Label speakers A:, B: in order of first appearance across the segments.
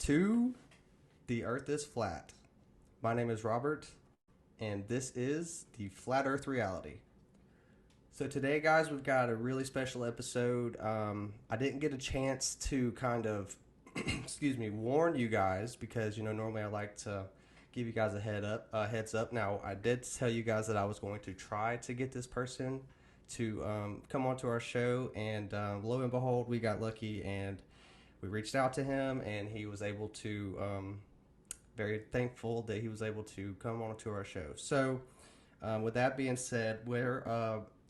A: to The Earth is Flat. My name is Robert, and this is the Flat Earth Reality. So today, guys, we've got a really special episode. I didn't get a chance to kind of, warn you guys because normally I like to give you guys a heads up. Now, I did tell you guys that I was going to try to get this person to come onto our show, and lo and behold, we got lucky and we reached out to him, and he was able to. Very thankful that he was able to come on to our show. So, with that being said,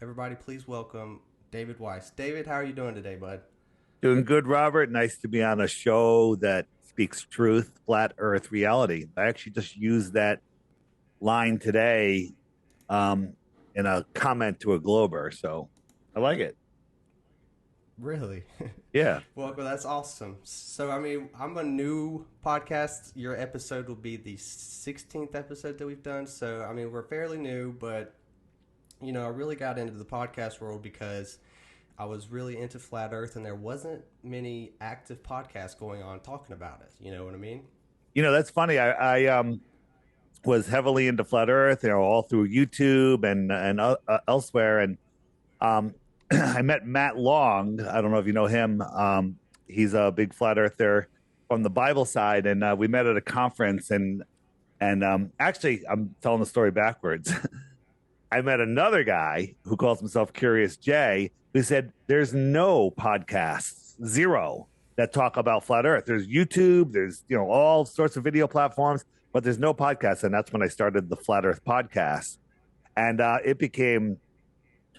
A: everybody please welcome David Weiss. David, how are you doing today, bud?
B: Doing good, Robert. Nice to be on a show that speaks truth, flat earth reality. I actually just used that line today in a comment to a Glober, so I like it.
A: Really?
B: Yeah.
A: Well, that's awesome. So, I'm a new podcast. Your episode will be the 16th episode that we've done. So, we're fairly new, but, I really got into the podcast world because I was really into Flat Earth, and there wasn't many active podcasts going on talking about it. You know what I mean?
B: That's funny. I was heavily into flat earth, all through YouTube and elsewhere. And I met Matt Long. I don't know if you know him. He's a big flat earther from the Bible side, and we met at a conference. And actually, I'm telling the story backwards. I met another guy who calls himself Curious Jay, who said there's no podcasts, zero, that talk about flat Earth. There's YouTube, there's all sorts of video platforms, but there's no podcast. And that's when I started the Flat Earth podcast, and it became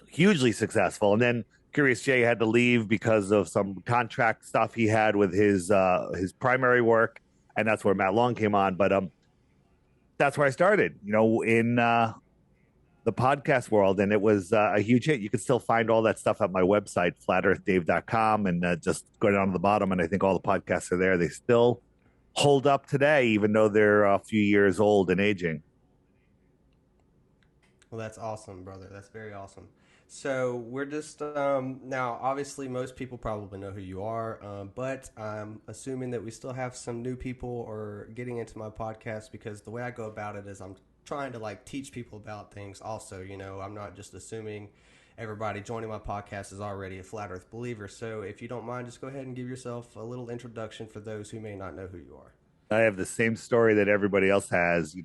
B: hugely successful. And then Curious Jay had to leave because of some contract stuff he had with his primary work, and that's where Matt Long came on. But that's where I started, in the podcast world, and it was a huge hit. You can still find all that stuff at my website, flatearthdave.com, and just go down to the bottom, and I think all the podcasts are there. They still hold up today, even though they're a few years old and aging.
A: Well, that's awesome, brother. That's very awesome. So we're just now. Obviously, most people probably know who you are, but I'm assuming that we still have some new people or getting into my podcast, because the way I go about it is I'm trying to teach people about things. Also, I'm not just assuming everybody joining my podcast is already a flat Earth believer. So if you don't mind, just go ahead and give yourself a little introduction for those who may not know who you are.
B: I have the same story that everybody else has.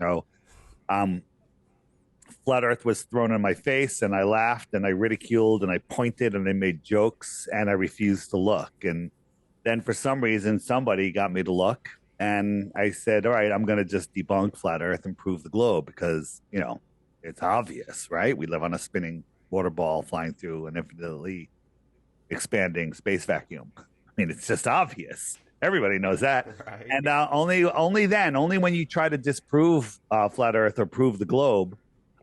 B: Flat Earth was thrown in my face, and I laughed and I ridiculed and I pointed and I made jokes, and I refused to look. And then for some reason, somebody got me to look, and I said, all right, I'm going to just debunk Flat Earth and prove the globe because, it's obvious, right? We live on a spinning water ball flying through an infinitely expanding space vacuum. It's just obvious. Everybody knows that.
A: Right.
B: And only when you try to disprove Flat Earth or prove the globe,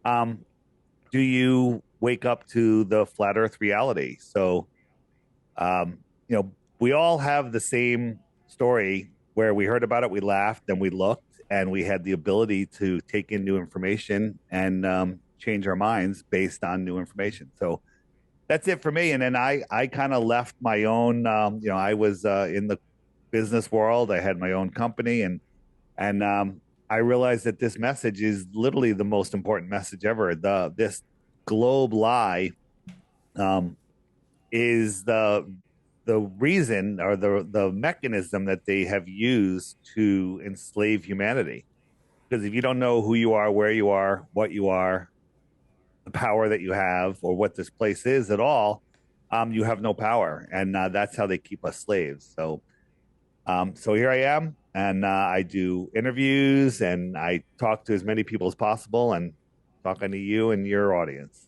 B: do you wake up to the flat earth reality. So, we all have the same story where we heard about it, we laughed, and we looked, and we had the ability to take in new information and change our minds based on new information. So that's it for me. And then I kind of left my own, I was in the business world. I had my own company, and I realized that this message is literally the most important message ever. This globe lie is the reason or the mechanism that they have used to enslave humanity. Because if you don't know who you are, where you are, what you are, the power that you have, or what this place is at all, you have no power, and that's how they keep us slaves. So here I am. And I do interviews, and I talk to as many people as possible, and talking to you and your audience.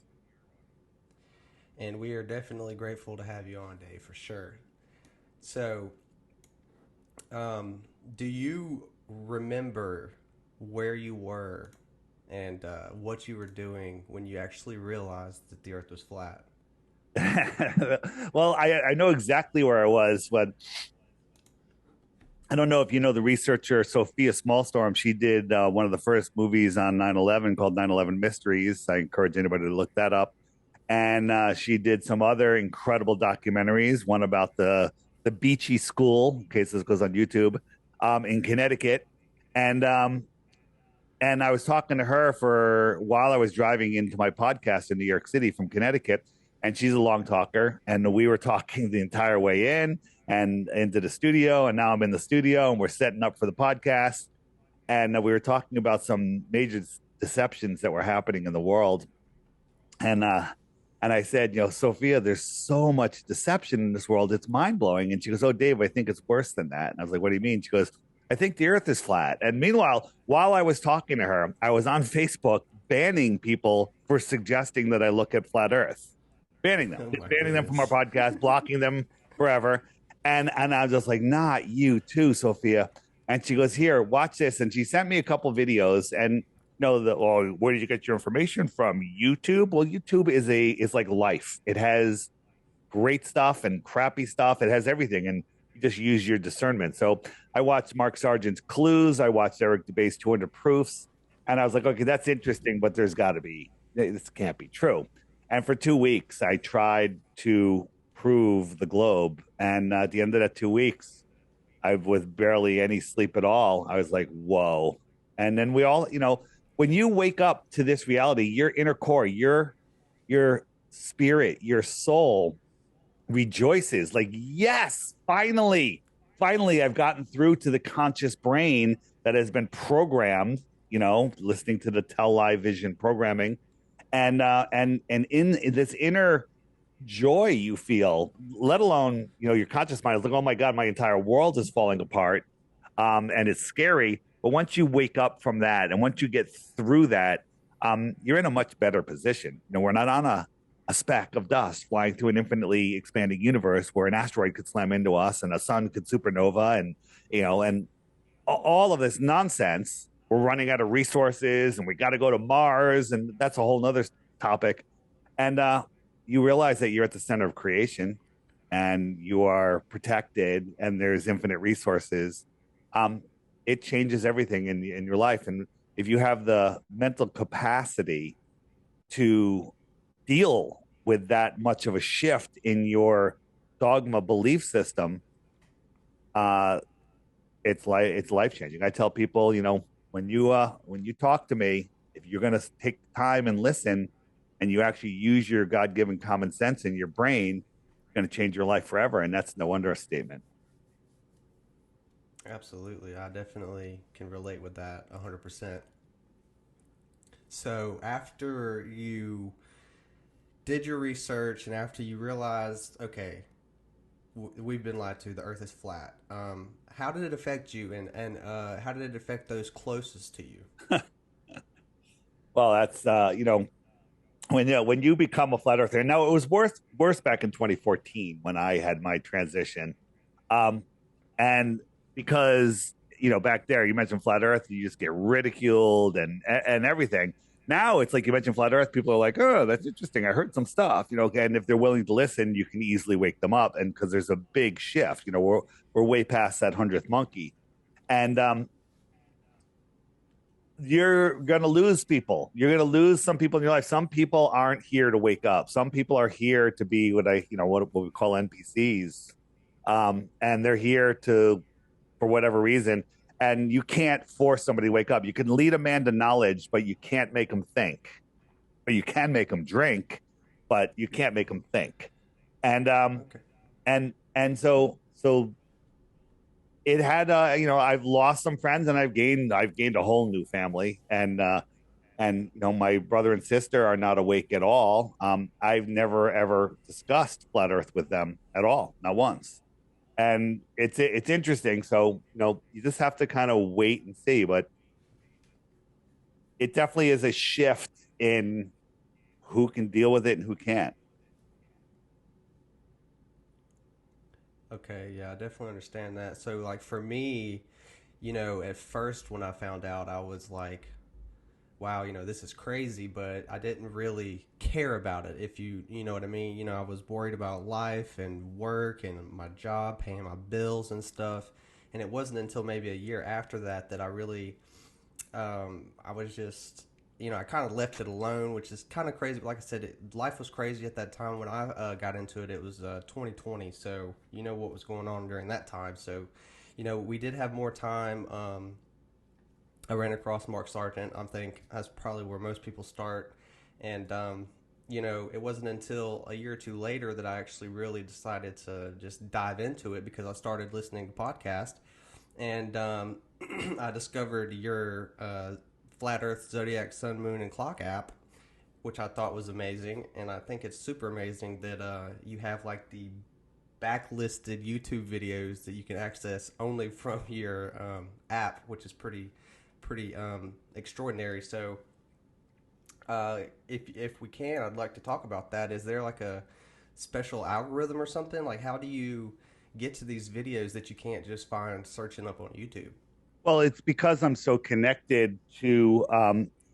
A: And we are definitely grateful to have you on, Dave, for sure. So, do you remember where you were and what you were doing when you actually realized that the Earth was flat?
B: Well, I know exactly where I was when. I don't know if you know the researcher Sophia Smallstorm. She did one of the first movies on 9/11 called 9/11 Mysteries. I encourage anybody to look that up. And she did some other incredible documentaries. One about the Beachy School, in case this goes on YouTube. in Connecticut, and and I was talking to her for while I was driving into my podcast in New York City from Connecticut, and she's a long talker, and we were talking the entire way in and into the studio, and now I'm in the studio and we're setting up for the podcast, and we were talking about some major deceptions that were happening in the world, and I said, Sophia, there's so much deception in this world, it's mind blowing. And she goes, oh, Dave, I think it's worse than that. And I was like, what do you mean? She goes, I think the Earth is flat. And meanwhile, while I was talking to her, I was on Facebook banning people for suggesting that I look at flat Earth, banning them,
A: Oh
B: just
A: my
B: banning them from our
A: goodness.
B: podcast, blocking them forever. And I was just like, not you too, Sophia. And she goes, here, watch this. And she sent me a couple videos, and where did you get your information from? YouTube? Well, YouTube is like life. It has great stuff and crappy stuff. It has everything, and you just use your discernment. So I watched Mark Sargent's Clues. I watched Eric DeBay's 200 Proofs, and I was like, okay, that's interesting, but there's got to be, this can't be true. And for 2 weeks, I tried to prove the globe, and at the end of that 2 weeks, I with barely any sleep at all, I was like, whoa. And then we all, when you wake up to this reality, your inner core, your spirit, your soul rejoices like, yes, finally I've gotten through to the conscious brain that has been programmed, listening to the tell lie vision programming, and in this inner joy you feel, let alone, your conscious mind is like, oh my God, my entire world is falling apart. And it's scary. But once you wake up from that, and once you get through that, you're in a much better position. We're not on a speck of dust flying through an infinitely expanding universe where an asteroid could slam into us and a sun could supernova, and all of this nonsense. We're running out of resources, and we got to go to Mars, and that's a whole nother topic. And you realize that you're at the center of creation, and you are protected, and there's infinite resources. Um, it changes everything in your life. And if you have the mental capacity to deal with that much of a shift in your dogma belief system, uh, it's life changing. I tell people, when you talk to me, if you're going to take time and listen, and you actually use your God given common sense in your brain, it's going to change your life forever, and that's no understatement.
A: Absolutely. I definitely can relate with that 100%. So, after you did your research and after you realized, okay, we've been lied to, the earth is flat, how did it affect you, and how did it affect those closest to you?
B: Well, that's when you become a flat earther. Now, it was worse back in 2014 when I had my transition, um, and because back there you mentioned flat Earth, you just get ridiculed and everything. Now it's like you mentioned flat Earth, people are like, oh, that's interesting. I heard some stuff, and if they're willing to listen, you can easily wake them up, and because there's a big shift, we're way past that 100th monkey, and you're going to lose people. You're going to lose some people in your life. Some people aren't here to wake up. Some people are here to be what we call NPCs. And they're here for whatever reason. And you can't force somebody to wake up. You can lead a man to knowledge, but you can't make him think. Or you can make him drink, but you can't make him think. And
A: Okay.
B: so it had I've lost some friends, and I've gained a whole new family, and my brother and sister are not awake at all. I've never ever discussed flat earth with them at all, not once. And it's interesting. So you just have to kind of wait and see, but it definitely is a shift in who can deal with it and who can't.
A: Okay, yeah, I definitely understand that. So, like, for me, at first when I found out, I was like, wow, this is crazy, but I didn't really care about it. If you know what I mean. I was worried about life and work and my job, paying my bills and stuff. And it wasn't until maybe a year after that that I really, I was just, I kind of left it alone, which is kind of crazy. But like I said, life was crazy at that time when I got into it. It was 2020, so you know what was going on during that time. So, we did have more time. I ran across Mark Sargent. I think that's probably where most people start, and it wasn't until a year or two later that I actually really decided to just dive into it because I started listening to podcasts, and I discovered your Flat Earth Zodiac Sun Moon and Clock app, which I thought was amazing, and I think it's super amazing that you have like the backlisted YouTube videos that you can access only from your app, which is pretty extraordinary. So, if we can, I'd like to talk about that. Is there like a special algorithm or something? Like, how do you get to these videos that you can't just find searching up on YouTube?
B: Well, it's because I'm so connected to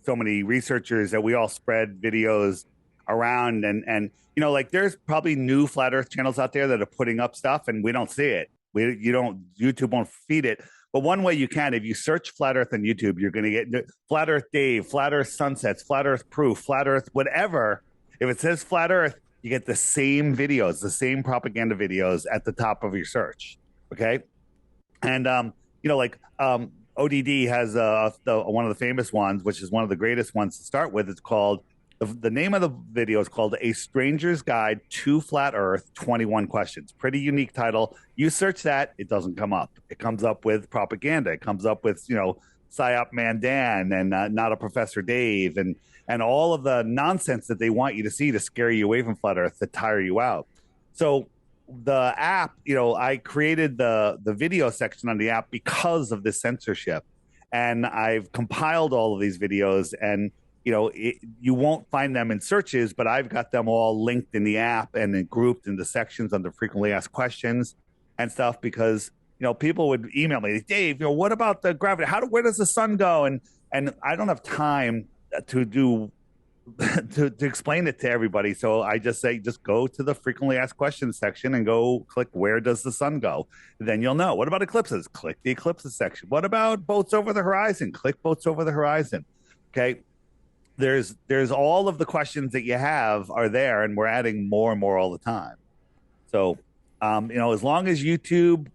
B: so many researchers that we all spread videos around, and like there's probably new flat Earth channels out there that are putting up stuff, and we don't see it. We you don't YouTube won't feed it. But one way you can, if you search flat Earth on YouTube, you're going to get flat Earth Dave, flat Earth sunsets, flat Earth proof, flat Earth whatever. If it says flat Earth, you get the same videos, the same propaganda videos at the top of your search. Okay, and like ODD has one of the famous ones, which is one of the greatest ones to start with. It's called the name of the video is called "A Stranger's Guide to Flat Earth: 21 Questions." Pretty unique title. You search that, it doesn't come up. It comes up with propaganda. It comes up with Psyop Mandan and Not a Professor Dave and all of the nonsense that they want you to see to scare you away from flat Earth, to tire you out. So the app, I created the video section on the app because of this censorship, and I've compiled all of these videos, and you won't find them in searches, but I've got them all linked in the app and then grouped into sections under frequently asked questions and stuff, because people would email me, Dave, what about the gravity? Where does the sun go? And I don't have time to do to explain it to everybody. So I just say, just go to the frequently asked questions section and go click where does the sun go? Then you'll know. What about eclipses? Click the eclipses section. What about boats over the horizon? Click boats over the horizon. Okay. There's all of the questions that you have are there, and we're adding more and more all the time. So, as long as YouTube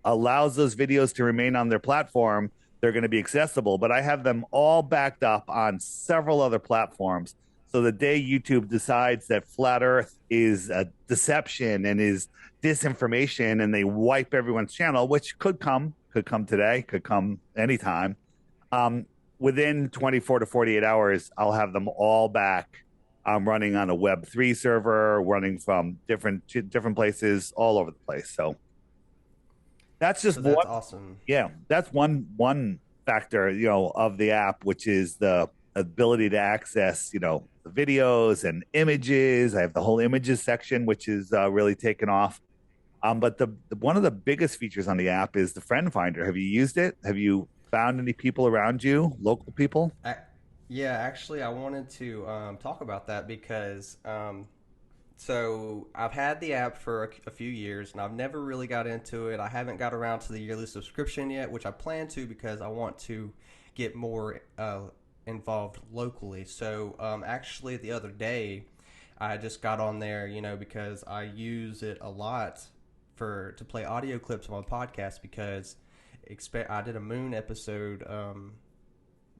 B: allows those videos to remain on their platform, they're going to be accessible. But I have them all backed up on several other platforms. So the day YouTube decides that flat Earth is a deception and is disinformation, and they wipe everyone's channel, which could come today, could come anytime. Within 24 to 48 hours, I'll have them all back. I'm running on a Web3 server, running from different places all over the place. So that's just
A: That's awesome.
B: yeah, that's one factor, of the app, which is the ability to access, the videos and images. I have the whole images section, which is really taken off. But the one of the biggest features on the app is the friend finder. Have you used it? Have you found any people around you, local people?
A: Yeah, actually, I wanted to talk about that because so I've had the app for a few years and I've never really got into it. I haven't got around to the yearly subscription yet, which I plan to because I want to get more involved locally. So actually, the other day, I just got on there, because I use it a lot to play audio clips on my podcast because I did a moon episode.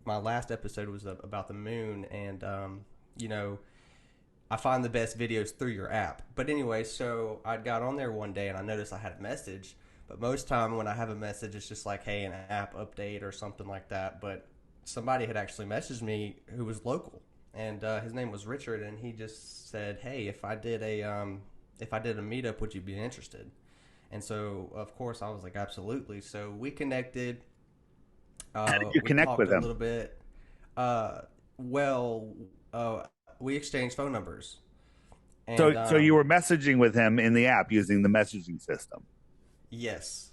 A: My last episode was about the moon, and I find the best videos through your app. But anyway, so I got on there one day and I noticed I had a message. But most time when I have a message, it's just like, hey, an app update or something like that. But somebody had actually messaged me who was local, and his name was Richard, and he just said, hey, if I did a meetup, would you be interested? And so, of course, I was like, absolutely. So we connected.
B: How did you connect with
A: a
B: them?
A: little bit. Well, we exchanged phone numbers, and
B: So you were messaging with him in the app using the messaging system.
A: yes,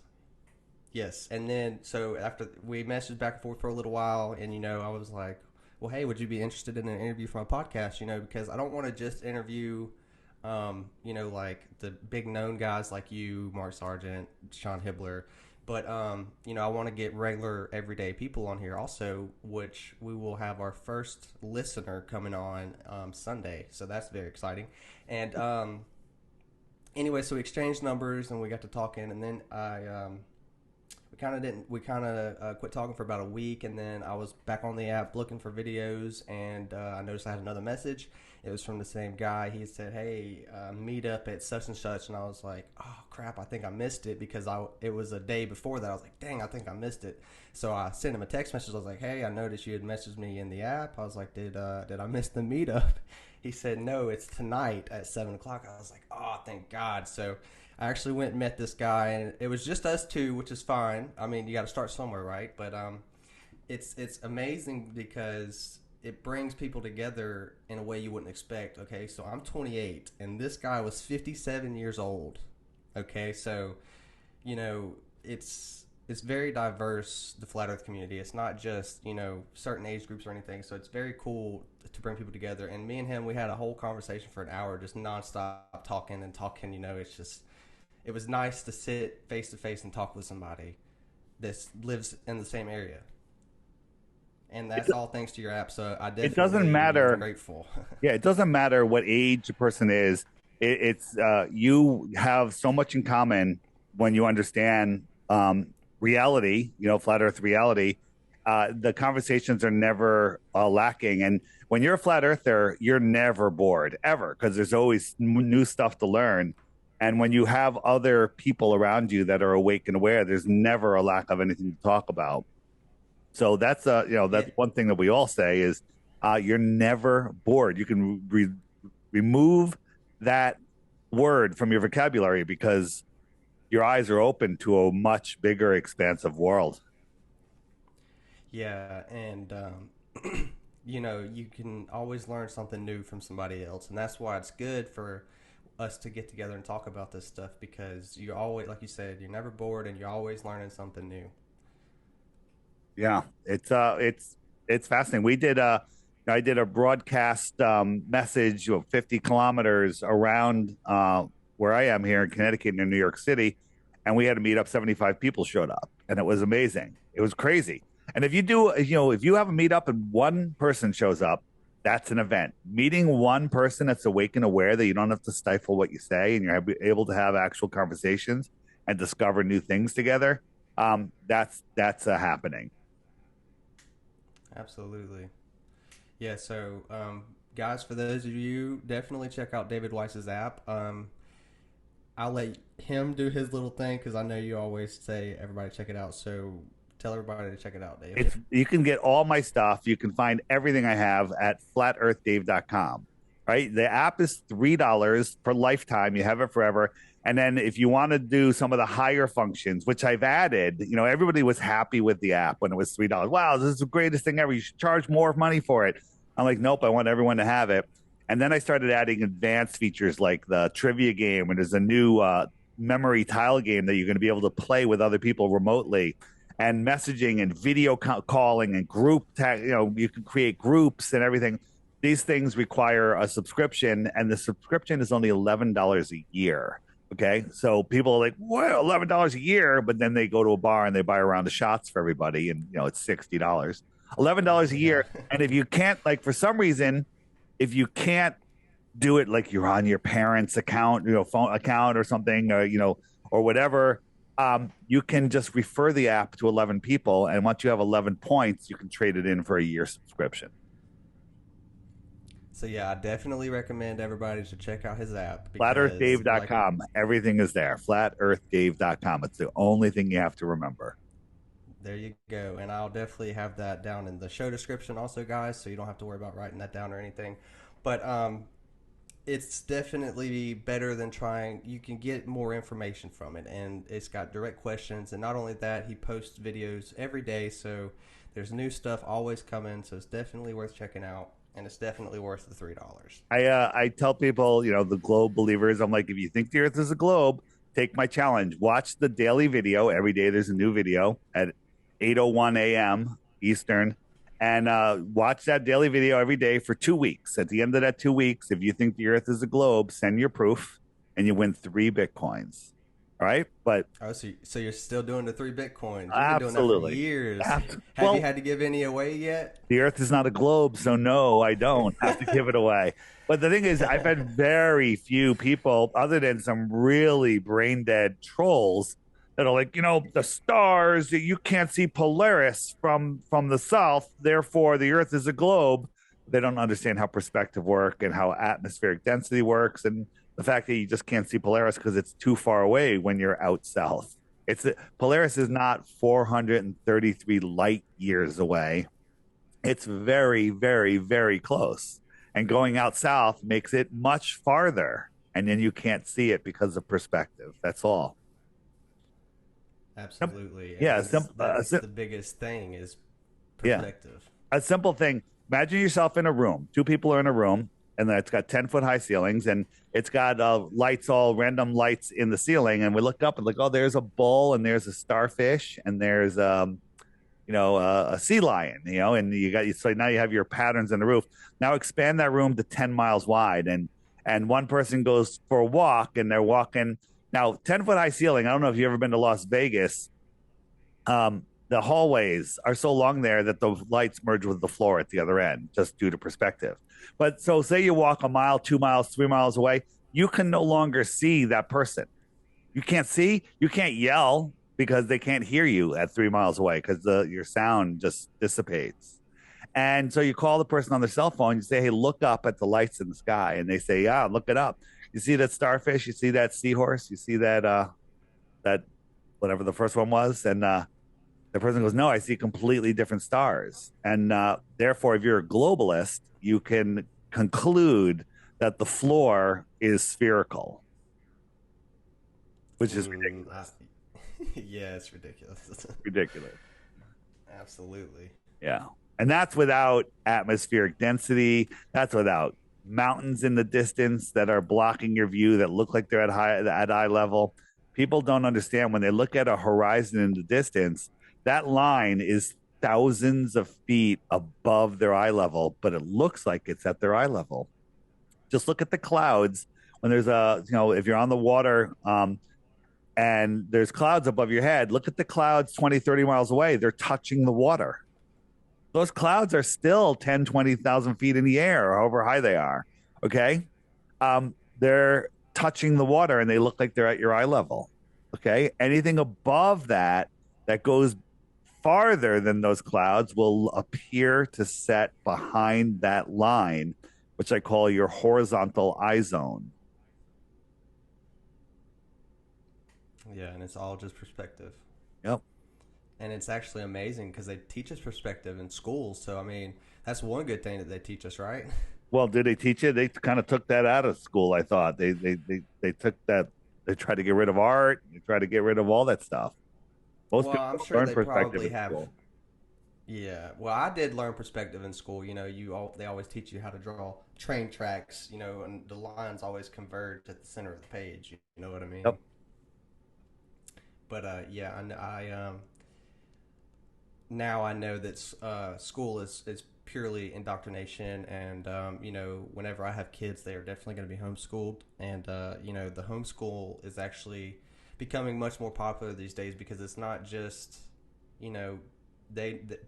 A: yes. And then so after we messaged back and forth for a little while, and I was like, well, hey, would you be interested in an interview for my podcast? Because I don't want to just interview, like the big known guys like you, Mark Sargent, Sean Hibbler. But I want to get regular everyday people on here also, which we will have our first listener coming on Sunday. So that's very exciting. And anyway, so we exchanged numbers and we got to talking, and then we kind of quit talking for about a week, and then I was back on the app looking for videos, and I noticed I had another message. It was from the same guy. He said, "Hey, meet up at such and such," and I was like, "Oh crap, I think I missed it," because I it was a day before that. I was like, "Dang, I think I missed it." So I sent him a text message. I was like, "Hey, I noticed you had messaged me in the app." I was like, "Did I miss the meetup?" He said, "No, it's tonight at 7 o'clock." I was like, "Oh, thank God!" So I actually went and met this guy, and it was just us two, which is fine. I mean, you got to start somewhere, right? But it's amazing because it brings people together in a way you wouldn't expect. Okay, so I'm 28, and this guy was 57 years old. Okay, so you know it's very diverse, the flat Earth community. It's not just certain age groups or anything. So it's very cool to bring people together. And me and him, we had a whole conversation for an hour, just nonstop talking and talking. It's just it was nice to sit face to face and talk with somebody that lives in the same area. And
B: It,
A: that's all thanks to your app. So I
B: it doesn't
A: definitely am
B: matter.
A: grateful.
B: Yeah, it doesn't matter what age a person is. It's you have so much in common when you understand reality, flat Earth reality. The conversations are never lacking. And when you're a flat earther, you're never bored ever because there's always new stuff to learn. And when you have other people around you that are awake and aware, there's never a lack of anything to talk about. So that's
A: Yeah,
B: that's one thing that we all say is you're never bored. You can remove that word from your vocabulary because your eyes are open to a much bigger, expansive world.
A: yeah, and you can always learn something new from somebody else, and that's why it's good for us to get together and talk about this stuff because you always, like you said, you're never bored and you're always learning something new.
B: Yeah, it's fascinating. I did a broadcast message of 50 kilometers around where I am here in Connecticut and in New York City, and we had to meet up. 75 people showed up, and it was amazing. It was crazy. And if you have a meetup and one person shows up, that's an event. Meeting one person that's awake and aware that you don't have to stifle what you say, and you're able to have actual conversations and discover new things together. That's a happening.
A: Absolutely. Yeah, so guys, for those of you, definitely check out David Weiss's app. I'll let him do his little thing because I know you always say everybody check it out. So tell everybody to check it out, Dave.
B: It's You can get all my stuff. You can find everything I have at flatearthdave.com. Right? The app is $3 per lifetime. You have it forever. And then if you want to do some of the higher functions, which I've added, everybody was happy with the app when it was $3. Wow, this is the greatest thing ever. You should charge more money for it. I'm like, nope, I want everyone to have it. And then I started adding advanced features like the trivia game, and there's a new memory tile game that you're going to be able to play with other people remotely, and messaging and video calling and you can create groups and everything. These things require a subscription, and the subscription is only $11 a year. Okay, so people are like, "Well, $11 a year," but then they go to a bar and they buy a round of shots for everybody, and it's $60. $11 a
A: Yeah.
B: year, and if you can't, like, for some reason, if you can't do it, like you're on your parents' account, phone account or something, or whatever, you can just refer the app to 11 people, and once you have 11 points, you can trade it in for a year subscription.
A: So yeah, I definitely recommend everybody to check out his app because, like,
B: FlatEarthDave.com. Everything is there. FlatEarthDave.com. It's the only thing you have to remember.
A: there you go. And I'll definitely have that down in the show description, also, guys, so you don't have to worry about writing that down or anything. But it's definitely better than trying. You can get more information from it, and it's got direct questions. And not only that, he posts videos every day, so there's new stuff always coming. So it's definitely worth checking out, and it's definitely worth the $3.
B: I tell people, the globe believers, I'm like, if you think the Earth is a globe, take my challenge. Watch the daily video every day. There's a new video at 8:01 a.m. Eastern, and watch that daily video every day for 2 weeks. At the end of that 2 weeks, if you think the Earth is a globe, send your proof, and you win 3 Bitcoins. All right, but
A: Oh, so you're still doing the 3 Bitcoins? You've been doing that for
B: absolutely,
A: years. Have
B: well,
A: you had to give any away yet?
B: the Earth is not a globe, so no, I don't have to give it away. But the thing is, I've had very few people, other than some really brain dead trolls, that are like, the stars, you can't see Polaris from the south, therefore the Earth is a globe. They don't understand how perspective work and how atmospheric density works, and the fact that you just can't see Polaris because it's too far away when you're out south. It's Polaris is not 433 light years away. It's very, very, very close. And going out south makes it much farther. And then you can't see it because of perspective. That's all.
A: Absolutely, and
B: Yeah,
A: that's the biggest thing is
B: yeah,
A: perspective.
B: a simple thing. Imagine yourself in a room. Two people are in a room, and then it's got 10-foot high ceilings, and it's got lights, all random lights in the ceiling. And we look up and like, oh, there's a bull, and there's a starfish, and there's a sea lion, and so now you have your patterns in the roof. Now expand that room to 10 miles wide, and one person goes for a walk, and they're walking now 10-foot high ceiling. I don't know if you've ever been to Las Vegas. The hallways are so long there that the lights merge with the floor at the other end, just due to perspective. But so say you walk a mile, 2 miles, 3 miles away, you can no longer see that person. You can't yell because they can't hear you at 3 miles away because your sound just dissipates. And so you call the person on their cell phone, you say, hey, look up at the lights in the sky. And they say, yeah, look it up. You see that starfish, you see that seahorse, you see that whatever the first one was, and the person goes, no, I see completely different stars. And therefore, if you're a globalist, you can conclude that the floor is spherical, which is
A: Mm,
B: ridiculous.
A: yeah, it's ridiculous.
B: Ridiculous.
A: Absolutely.
B: Yeah. And that's without atmospheric density. That's without mountains in the distance that are blocking your view that look like they're at eye level. People don't understand when they look at a horizon in the distance, that line is thousands of feet above their eye level, but it looks like it's at their eye level. Just look at the clouds when there's if you're on the water, and there's clouds above your head, look at the clouds 20, 30 miles away. They're touching the water. Those clouds are still 10, 20,000 feet in the air, or however high they are. Okay. They're touching the water and they look like they're at your eye level. Okay. Anything above that that goes farther than those clouds will appear to set behind that line, which I call your horizontal eye zone.
A: Yeah, and it's all just perspective.
B: Yep.
A: And it's actually amazing because they teach us perspective in schools. So I mean, that's one good thing that they teach us, right?
B: Well, did they teach it? They kind of took that out of school. I thought they took that. They tried to get rid of art. They tried to get rid of all that stuff. Most
A: Well,
B: people
A: I'm
B: don't
A: sure
B: learn
A: they
B: perspective
A: probably
B: in
A: have.
B: school.
A: Yeah, well, I did learn perspective in school. They always teach you how to draw train tracks. And the lines always converge at the center of the page. You know what I mean?
B: Yep.
A: But yeah, now I know that school is purely indoctrination, and whenever I have kids, they are definitely going to be homeschooled, and the homeschool is actually becoming much more popular these days because it's not just you know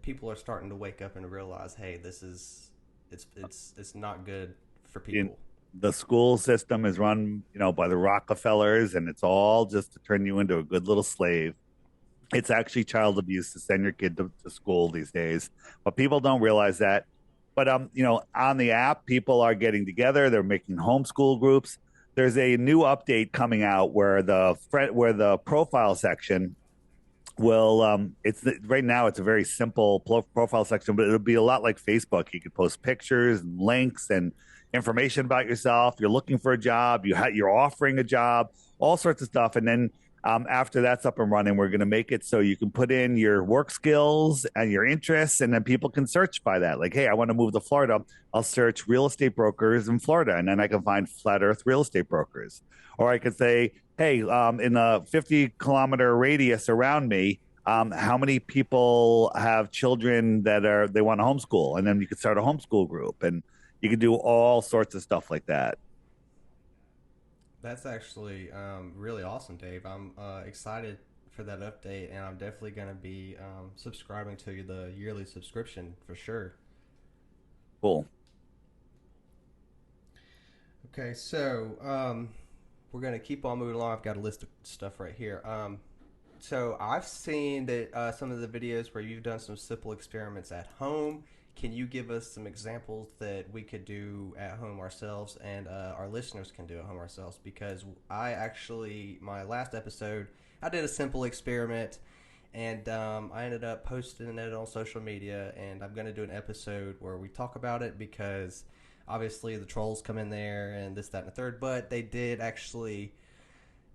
A: people are starting to wake up and realize, hey, this is it's not good for
B: In
A: people.
B: the school system is run, by the Rockefellers, and it's all just to turn you into a good little slave. It's actually child abuse to send your kid to school these days, but people don't realize that. But on the app, people are getting together. They're making homeschool groups. There's a new update coming out where the profile section will it's right now it's a very simple profile section, but it'll be a lot like Facebook. You could post pictures and links and information about yourself. You're looking for a job, you're offering a job, all sorts of stuff. And then after that's up and running, we're going to make it so you can put in your work skills and your interests, and then people can search by that. Like, hey, I want to move to Florida. I'll search real estate brokers in Florida, and then I can find flat earth real estate brokers. Or I could say, hey, in a 50-kilometer radius around me, how many people have children they want to homeschool? And then you could start a homeschool group, and you could do all sorts of stuff like that.
A: That's actually really awesome, Dave. I'm excited for that update, and I'm definitely going to be subscribing to the yearly subscription for sure.
B: Cool.
A: Okay, so we're going to keep on moving along. I've got a list of stuff right here. So I've seen that some of the videos where you've done some simple experiments at home. Can you give us some examples that we could do at home ourselves and our listeners can do at home ourselves? Because I actually, my last episode, I did a simple experiment and I ended up posting it on social media. And I'm going to do an episode where we talk about it because obviously the trolls come in there and this, that, and the third. But they did actually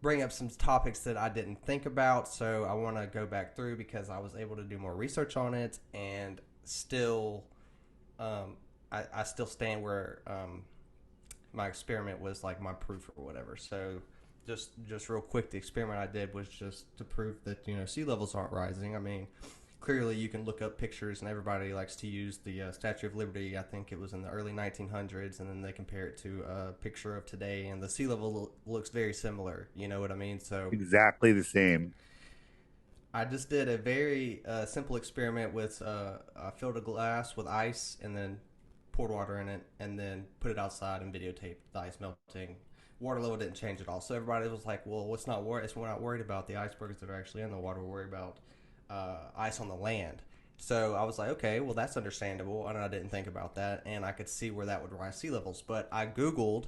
A: bring up some topics that I didn't think about. So I want to go back through because I was able to do more research on it and still, I still stand where my experiment was like my proof or whatever. So just real quick, the experiment I did was just to prove that sea levels aren't rising. I mean, clearly you can look up pictures, and everybody likes to use the Statue of Liberty. I think it was in the early 1900s, and then they compare it to a picture of today, and the sea level looks very similar. You know what I mean? So
B: Exactly the same.
A: I just did a very simple experiment with I filled a glass with ice and then poured water in it and then put it outside and videotaped the ice melting. Water level didn't change at all. So everybody was like, "Well, it's not worried. We're not worried about the icebergs that are actually in the water. We're worried about ice on the land." So I was like, "Okay, well that's understandable." And I didn't think about that, and I could see where that would rise sea levels. But I Googled,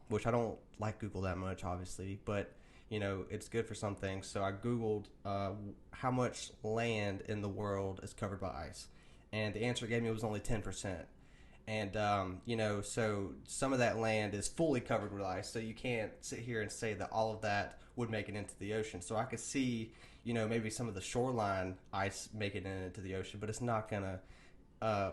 A: which I don't like Google that much, obviously, but it's good for some things. So I Googled how much land in the world is covered by ice, and the answer it gave me was only 10%. And so some of that land is fully covered with ice. So you can't sit here and say that all of that would make it into the ocean. So I could see, maybe some of the shoreline ice making it into the ocean, but it's not gonna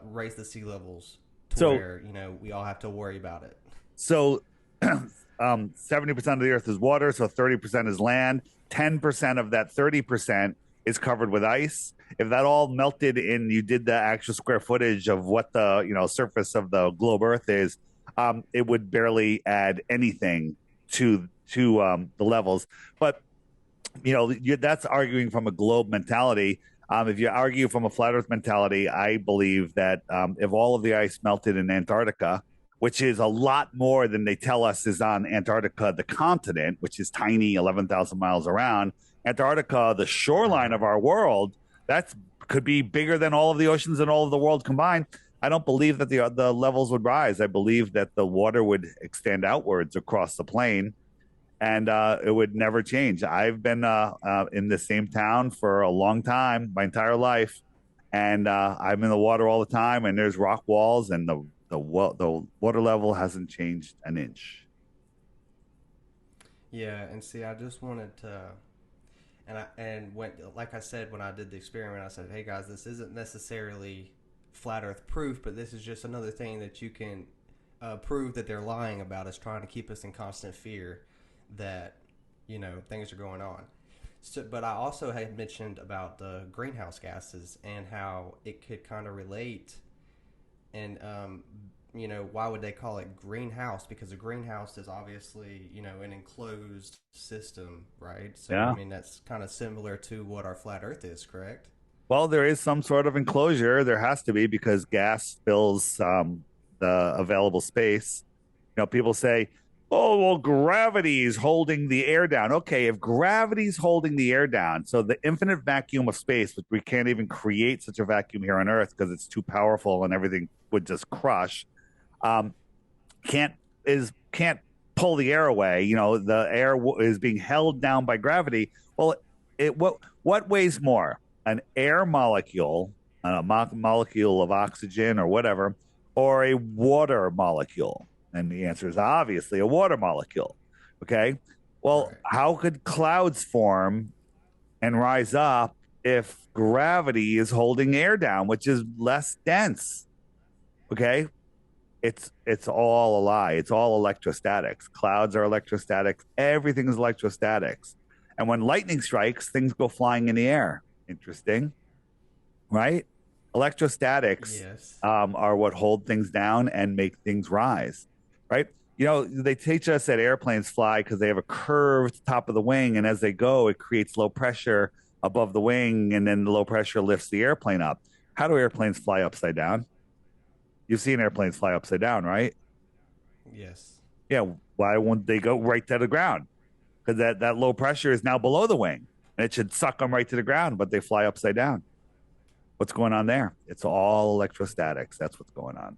A: raise the sea levels to
B: So
A: where we all have to worry about it.
B: so 70% of the earth is water, so 30% is land. 10% of that 30% is covered with ice. If that all melted and you did the actual square footage of what the surface of the globe Earth is, it would barely add anything to the levels. But that's arguing from a globe mentality. If you argue from a flat Earth mentality, I believe that if all of the ice melted in Antarctica, which is a lot more than they tell us is on Antarctica, the continent, which is tiny, 11,000 miles around. Antarctica, the shoreline
A: Uh-huh.
B: of our world, that could be bigger than all of the oceans in all of the world combined. I don't believe that the levels would rise. I believe that the water would extend outwards across the plain, and it would never change. I've been in the same town for a long time, my entire life, and I'm in the water all the time. And there's rock walls, and the water level hasn't changed an inch.
A: Yeah, and see, I just wanted to, and when, like I said, when I did the experiment, I said, "Hey guys, this isn't necessarily flat Earth proof, but this is just another thing that you can prove that they're lying about us, trying to keep us in constant fear that things are going on." So, but I also had mentioned about the greenhouse gases and how it could kind of relate, and why would they call it greenhouse? Because a greenhouse is obviously an enclosed system, right? So I
B: Yeah.
A: mean that's kind of similar to what our flat Earth is, correct?
B: Well, there is some sort of enclosure. There has to be because gas fills the available space. People say, "Oh, well, gravity is holding the air down." Okay, if gravity's holding the air down, so the infinite vacuum of space, which we can't even create such a vacuum here on Earth because it's too powerful and everything would just crush. Um, can't pull the air away. The air is being held down by gravity. Well, what weighs more, an air molecule, a molecule of oxygen or whatever, or a water molecule? And the answer is obviously a water molecule. Okay. Well,
A: Right.
B: how could clouds form and rise up if gravity is holding air down, which is less dense? Okay, it's all a lie. It's all electrostatics. Clouds are electrostatics. Everything is electrostatics. And when lightning strikes, things go flying in the air. Interesting, right? Electrostatics
A: Yes.
B: are what hold things down and make things rise, right? They teach us that airplanes fly because they have a curved top of the wing, and as they go, it creates low pressure above the wing, and then the low pressure lifts the airplane up. How do airplanes fly upside down? You've seen airplanes fly upside down, right?
A: Yes.
B: Yeah. Why won't they go right to the ground? Because that low pressure is now below the wing. and it should suck them right to the ground, but they fly upside down. What's going on there? It's all electrostatics. That's what's going on.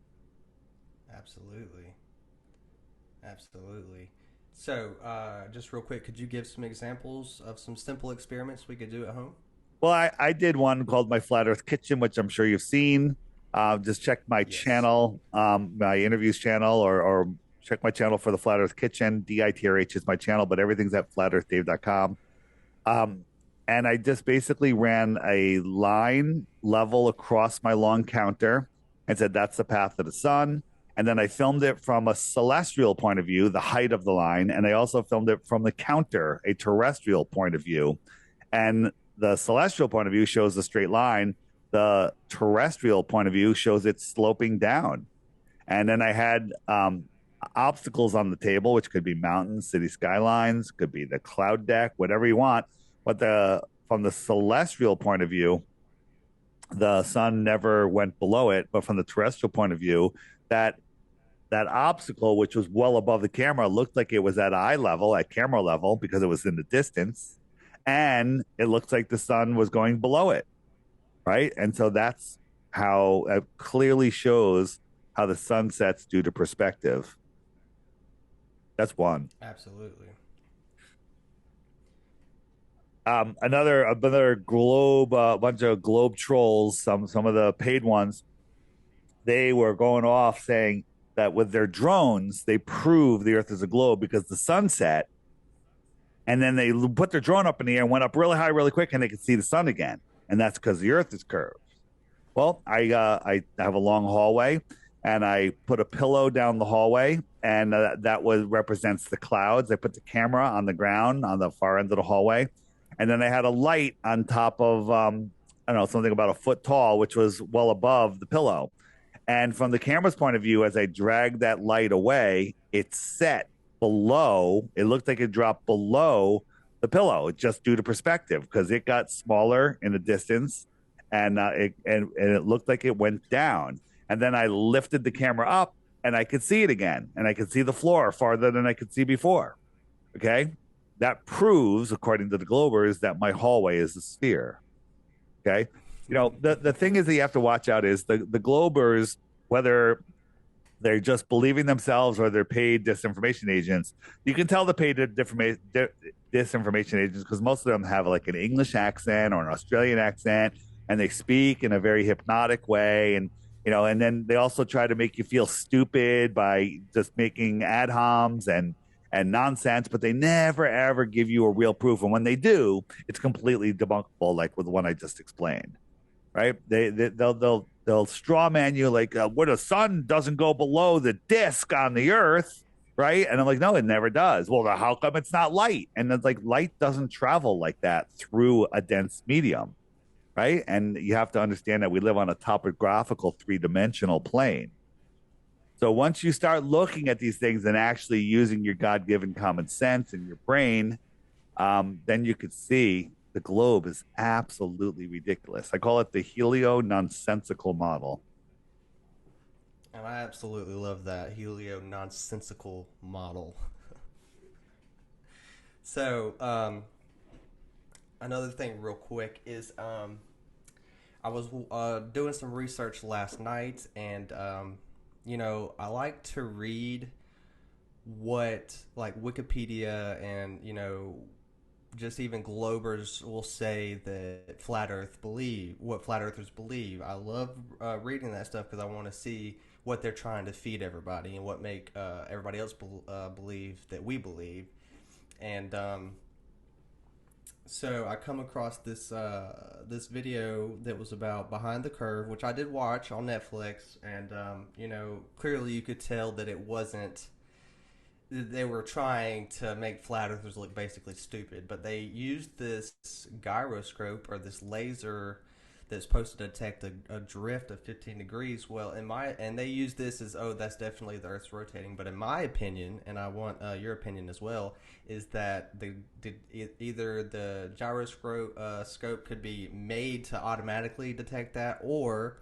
A: Absolutely. Absolutely. So, just real quick, could you give some examples of some simple experiments we could do at home?
B: Well, I did one called my Flat Earth Kitchen, which I'm sure you've seen. Just check my
A: Yes.
B: channel, my interviews channel, or check my channel for the Flat Earth Kitchen. DITRH is my channel, but everything's at flatearthdave.com. Um, and I just basically ran a line level across my long counter and said, that's the path of the sun. And then I filmed it from a celestial point of view, the height of the line. And I also filmed it from the counter, a terrestrial point of view. And the celestial point of view shows a straight line. The terrestrial point of view shows it sloping down. And then I had obstacles on the table, which could be mountains, city skylines, could be the cloud deck, whatever you want. But from the celestial point of view, the sun never went below it. But from the terrestrial point of view, that that obstacle, which was well above the camera, looked like it was at eye level, at camera level, because it was in the distance, and it looks like the sun was going below it, right? And so that's how it clearly shows how the sun sets due to perspective. That's one.
A: Absolutely.
B: Another globe, bunch of globe trolls, some of the paid ones, they were going off saying that with their drones they prove the Earth is a globe because the sun set, and then they put their drone up in the air and went up really high, really quick, and they could see the sun again, and that's because the Earth is curved. Well, I have a long hallway, and I put a pillow down the hallway, and that was represents the clouds. I put the camera on the ground on the far end of the hallway, and then I had a light on top of I don't know, something about a foot tall, which was well above the pillow. And from the camera's point of view, as I dragged that light away, it set below. It looked like it dropped below the pillow, just due to perspective, because it got smaller in the distance, and it looked like it went down. And then I lifted the camera up, and I could see it again, and I could see the floor farther than I could see before. Okay, that proves, according to the Globers, that my hallway is a sphere. Okay, the thing is that you have to watch out is the Globers, whether they're just believing themselves or they're paid disinformation agents. You can tell the paid disinformation agents because most of them have like an English accent or an Australian accent, and they speak in a very hypnotic way. And then they also try to make you feel stupid by just making ad homs and nonsense, but they never ever give you a real proof. And when they do, it's completely debunkable, like with the one I just explained. Right? They'll straw man you like where the sun doesn't go below the disk on the Earth, right? And I'm like, no, it never does. Well, how come it's not light? And it's like light doesn't travel like that through a dense medium, right? And you have to understand that we live on a topographical three-dimensional plane. So once you start looking at these things and actually using your God-given common sense and your brain, then you could see the globe is absolutely ridiculous. I call it the helio nonsensical model.
A: And I absolutely love that helio nonsensical model. So, another thing, real quick, is I was doing some research last night, and I like to read what like Wikipedia and just even Globers will say that flat Earth believe what flat earthers believe. I love reading that stuff because I want to see what they're trying to feed everybody and what make everybody else believe that we believe. And so I come across this video that was about Behind the Curve, which I did watch on Netflix, and clearly you could tell that it wasn't. They were trying to make flat earthers look basically stupid, but they used this gyroscope or this laser that's supposed to detect a drift of 15 degrees. Well, and they use this as, oh, that's definitely the Earth's rotating. But in my opinion, and I want your opinion as well, is that either the gyroscope scope could be made to automatically detect that, or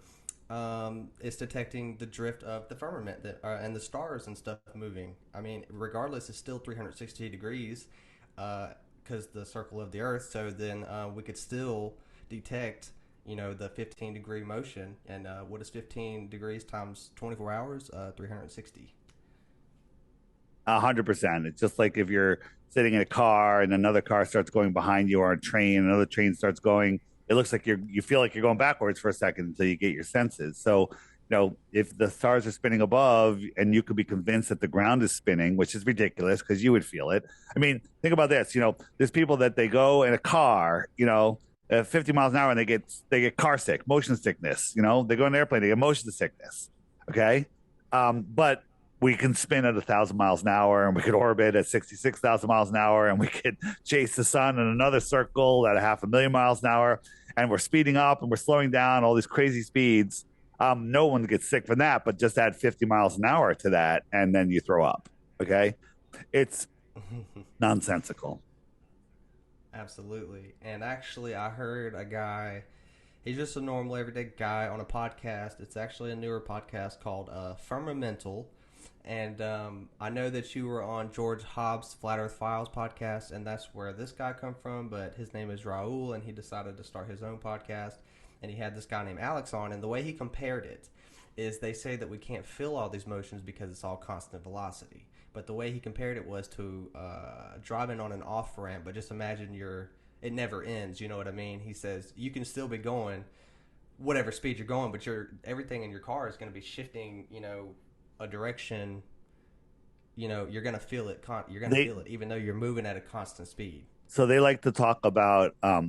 A: it's detecting the drift of the firmament and the stars and stuff moving. I mean, regardless, it's still 360 degrees. because the circle of the Earth. So then we could still detect, the 15-degree motion. And what is 15 degrees times 24 hours? 360.
B: 100%. It's just like if you're sitting in a car and another car starts going behind you, or a train, another train starts going. It looks like you feel like you're going backwards for a second until you get your senses. So, if the stars are spinning above and you could be convinced that the ground is spinning, which is ridiculous because you would feel it. I mean, think about this. There's people that they go in a car, at 50 miles an hour, and they get car sick, motion sickness. They go in an airplane, they get motion sickness. Okay, but we can spin at 1,000 miles an hour, and we could orbit at 66,000 miles an hour, and we could chase the sun in another circle at 500,000 miles an hour, and we're speeding up and we're slowing down all these crazy speeds. No one gets sick from that, but just add 50 miles an hour to that, and then you throw up. Okay, it's nonsensical.
A: Absolutely. And actually, I heard a guy. He's just a normal, everyday guy on a podcast. It's actually a newer podcast called Firmamental. And I know that you were on George Hobbs' Flat Earth Files podcast, and that's where this guy come from. But his name is Raul, and he decided to start his own podcast. And he had this guy named Alex on, and the way he compared it is they say that we can't feel all these motions because it's all constant velocity. But the way he compared it was to driving on an off ramp. But just imagine it never ends. You know what I mean? He says you can still be going whatever speed you're going, but everything in your car is going to be shifting. A direction. You're going to feel it. You're going to
B: They
A: feel it, even though you're moving at a constant speed.
B: so they like to talk about a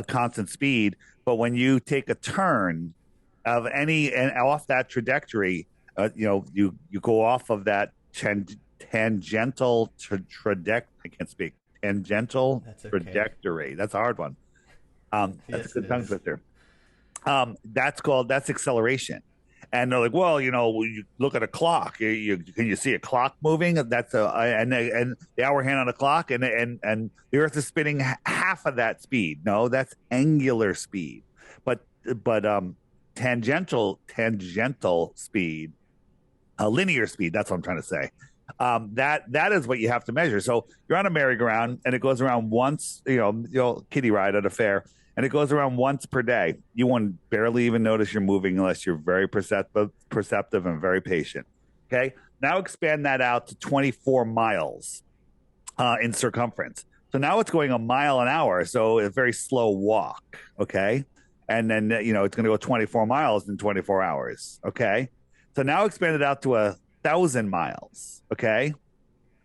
B: constant speed, but when you take a turn of any and off that trajectory, you go off of that tangential trajectory. I can't speak. Tangential
A: That's okay.
B: trajectory. That's a hard one. That's a
A: Yes, it
B: good tongue
A: is.
B: twister. That's acceleration. And they're like, well, you look at a clock. Can you see a clock moving? That's and the hour hand on the clock, and the Earth is spinning half of that speed. No, that's angular speed, but tangential speed, linear speed. That's what I'm trying to say. That is what you have to measure. So you're on a merry-go-round, and it goes around once. Kiddie ride at a fair, and it goes around once per day. You won't barely even notice you're moving unless you're very perceptive and very patient. Okay. Now expand that out to 24 miles in circumference. So now it's going a mile an hour. So a very slow walk. Okay. And then, it's going to go 24 miles in 24 hours. Okay. So now expand it out to 1,000 miles. Okay.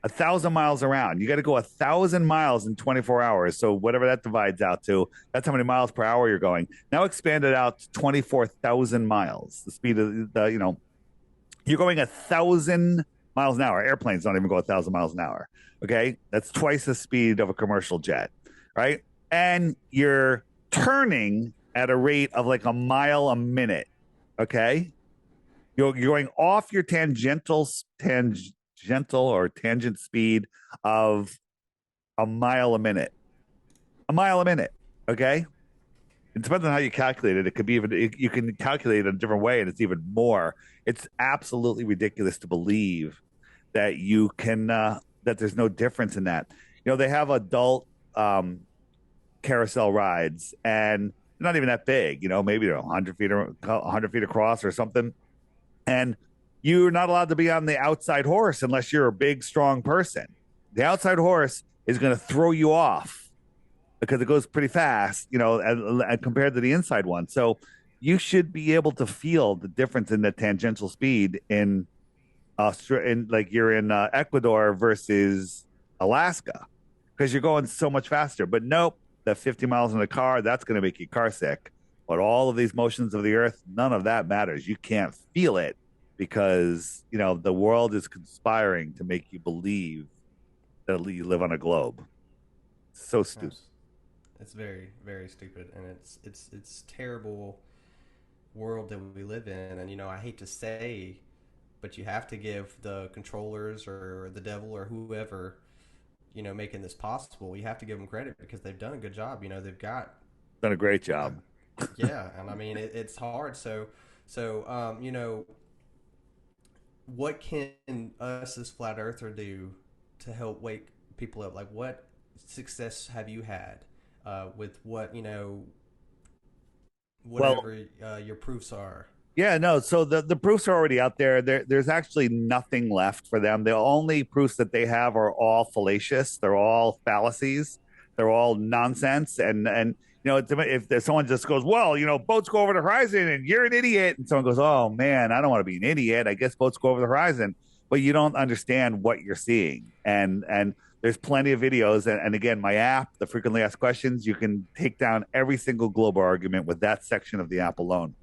B: 1,000 miles around. You got to go 1,000 miles in 24 hours. So whatever that divides out to, that's how many miles per hour you're going. Now expand it out to 24,000 miles. The speed of you're going 1,000 miles an hour. Airplanes don't even go 1,000 miles an hour. Okay, that's twice the speed of a commercial jet, right? And you're turning at a rate of like a mile a minute. Okay, you're going off your tangential or tangent speed of a mile a minute. A mile a minute. Okay. It depends on how you calculate it. It could be you can calculate it a different way, and it's even more. It's absolutely ridiculous to believe that you can that there's no difference in that. They have adult carousel rides, and they're not even that big. Maybe they're 100 feet across or something, and you're not allowed to be on the outside horse unless you're a big, strong person. The outside horse is going to throw you off because it goes pretty fast, and compared to the inside one. So you should be able to feel the difference in the tangential speed like you're in Ecuador versus Alaska because you're going so much faster. But nope, the 50 miles in the car, that's going to make you car sick. But all of these motions of the earth, none of that matters. You can't feel it because, the world is conspiring to make you believe that you live on a globe. So stupid.
A: It's very, very stupid, and it's terrible world that we live in. And I hate to say, but you have to give the controllers or the devil or whoever making this possible. You have to give them credit because they've done a good job. They've got
B: Done a great
A: a,
B: job.
A: yeah, and I mean it's hard. What can us as flat earther do to help wake people up? Like, what success have you had with what
B: Well,
A: whatever your proofs are?
B: yeah, no. So the proofs are already out there. There's actually nothing left for them. The only proofs that they have are all fallacious. They're all fallacies. They're all nonsense. And if there's someone just goes, well, boats go over the horizon, and you're an idiot, and someone goes, oh man, I don't want to be an idiot. I guess boats go over the horizon, but you don't understand what you're seeing. And there's plenty of videos. And again, my app, the frequently asked questions, you can take down every single global argument with that section of the app alone.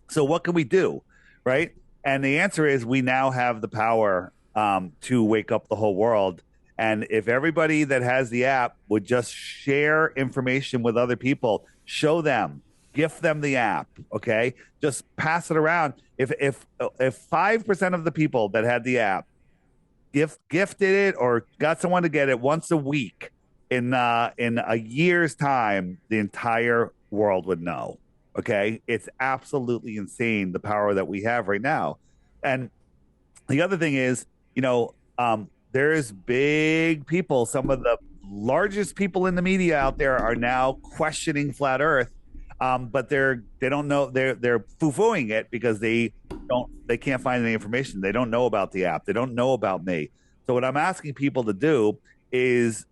B: So what can we do, right? And the answer is we now have the power to wake up the whole world. And if everybody that has the app would just share information with other people, show them, gift them the app, okay? Just pass it around. If 5% of the people that had the app gifted it or got someone to get it once a week in a year's time, the entire world would know. Okay, it's absolutely insane the power that we have right now. And the other thing is, there's big people. Some of the largest people in the media out there are now questioning flat Earth, but they don't know they're foo-fooing it because they can't find any information. They don't know about the app. They don't know about me. So what I'm asking people to do is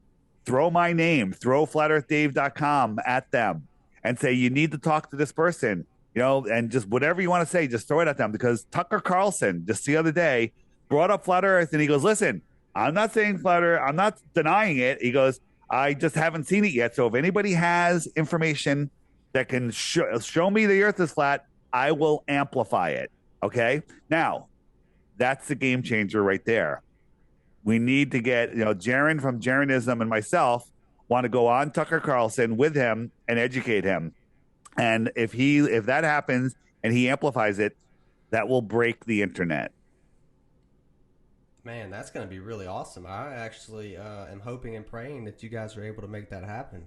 B: throw my name, throw flatearthdave.com at them and say, you need to talk to this person, and just whatever you want to say, just throw it at them. Because Tucker Carlson, just the other day, brought up flat Earth and he goes, listen, I'm not saying flat Earth, I'm not denying it. He goes, I just haven't seen it yet. So if anybody has information that can show me the Earth is flat, I will amplify it. Okay. Now, that's the game changer right there. We need to get, Jaron from Jaronism and myself want to go on Tucker Carlson with him and educate him. And if that happens and he amplifies it, that will break the internet.
A: Man, that's going to be really awesome. I actually am hoping and praying that you guys are able to make that happen.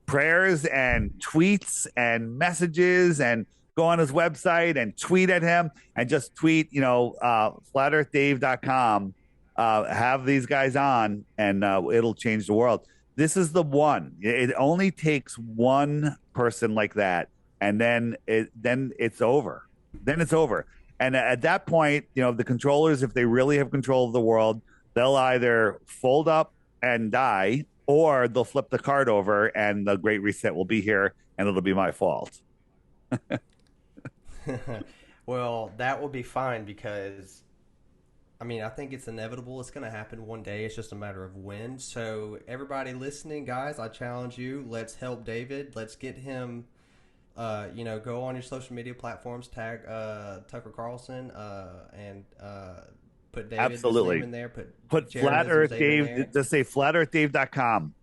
B: Prayers and tweets and messages, and go on his website and tweet at him and just tweet, flatearthdave.com, have these guys on, and it'll change the world. This is the one. It only takes one person like that, and then it's over. Then it's over. And at that point, the controllers, if they really have control of the world, they'll either fold up and die, or they'll flip the card over, and the Great Reset will be here, and it'll be my fault.
A: Well, that will be fine because I mean, I think it's inevitable. It's going to happen one day. It's just a matter of when. So, everybody listening, guys, I challenge you. Let's help David. Let's get him. Go on your social media platforms, tag Tucker Carlson, and put David's name
B: Absolutely.
A: in there.
B: Put Flat
A: Jaronism's
B: Earth
A: name in
B: Dave,
A: there.
B: just say flatearthdave.com.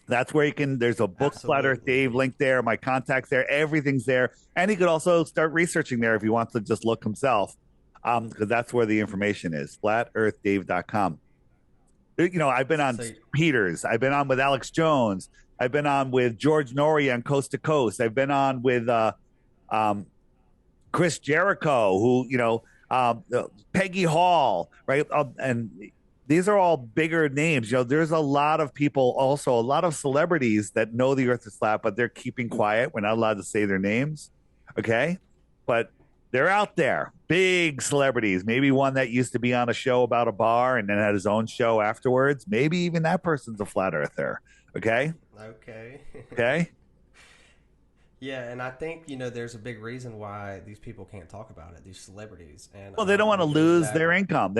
B: That's where there's a book, Flat Earth
A: Absolutely.
B: Dave link there, my contacts there, everything's there. And he could also start researching there if he wants to just look himself, because that's where the information is, flatearthdave.com. I've been on
A: So
B: Peters, I've been on with Alex Jones, I've been on with George Norrie on Coast to Coast, I've been on with um, Chris Jericho, who, Peggy Hall, right? And these are all bigger names. There's a lot of people, also a lot of celebrities that know the Earth is flat, but they're keeping quiet. We're not allowed to say their names. Okay. But they're out there, big celebrities. Maybe one that used to be on a show about a bar and then had his own show afterwards. Maybe even that person's a flat earther. Okay.
A: okay.
B: Okay.
A: Yeah, and I think there's a big reason why these people can't talk about it. These celebrities, and
B: Well, they don't want to
A: it goes
B: lose
A: back.
B: their income.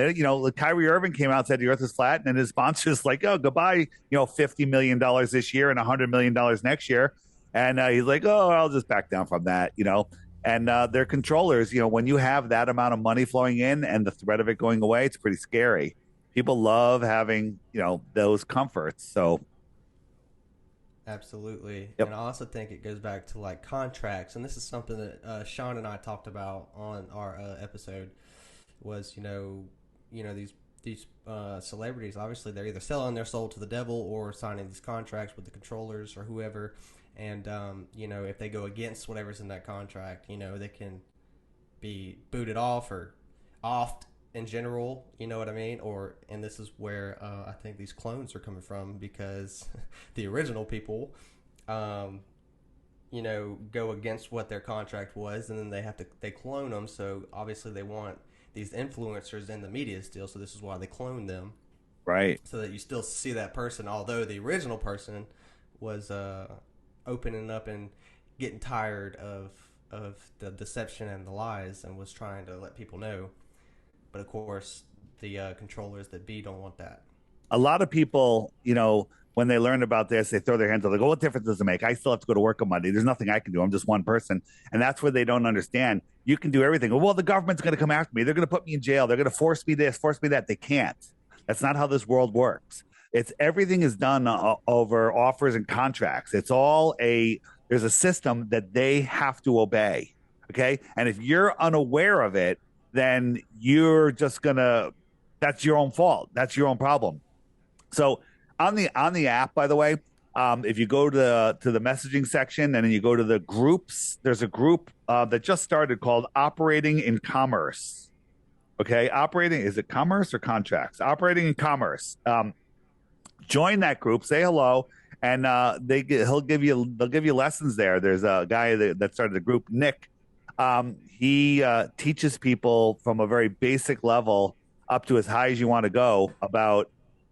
B: Kyrie Irving came out and said the Earth is flat, and then his sponsors like, oh, goodbye, $50 million this year and $100 million next year, and he's like, oh, I'll just back down from that. And their controllers, when you have that amount of money flowing in and the threat of it going away, it's pretty scary. People love having those comforts. So,
A: Absolutely.
B: yep,
A: And I also think it goes back to like contracts. And this is something that Sean and I talked about on our episode was, these celebrities, obviously they're either selling their soul to the devil or signing these contracts with the controllers or whoever. And, if they go against whatever's in that contract, they can be booted off or off in general, you know what I mean? Or and this is where I think these clones are coming from because the original people, um, go against what their contract was, and then they clone them. So obviously they want these influencers in the media still. So this is why they clone them,
B: Right.
A: so that you still see that person, although the original person was opening up and getting tired of the deception and the lies, and was trying to let people know. But of course, the controllers that be don't want that.
B: A lot of people, when they learn about this, they throw their hands up. They go, "What difference does it make? I still have to go to work on Monday. There's nothing I can do. I'm just one person." And that's where they don't understand. You can do everything. Well, the government's going to come after me. They're going to put me in jail. They're going to force me this, force me that. They can't. That's not how this world works. It's everything is done over offers and contracts. There's a system that they have to obey. Okay. And if you're unaware of it, then you're just gonna, that's your own fault. That's your own problem. So on the app, by the way, if you go to the messaging section and then you go to the groups, there's a group that just started called Operating in Commerce. Okay, operating, is it commerce or contracts? Operating in Commerce. Join that group, say hello, and they'll give you lessons there. There's a guy that started the group, Nick. He teaches people from a very basic level up to as high as you want to go about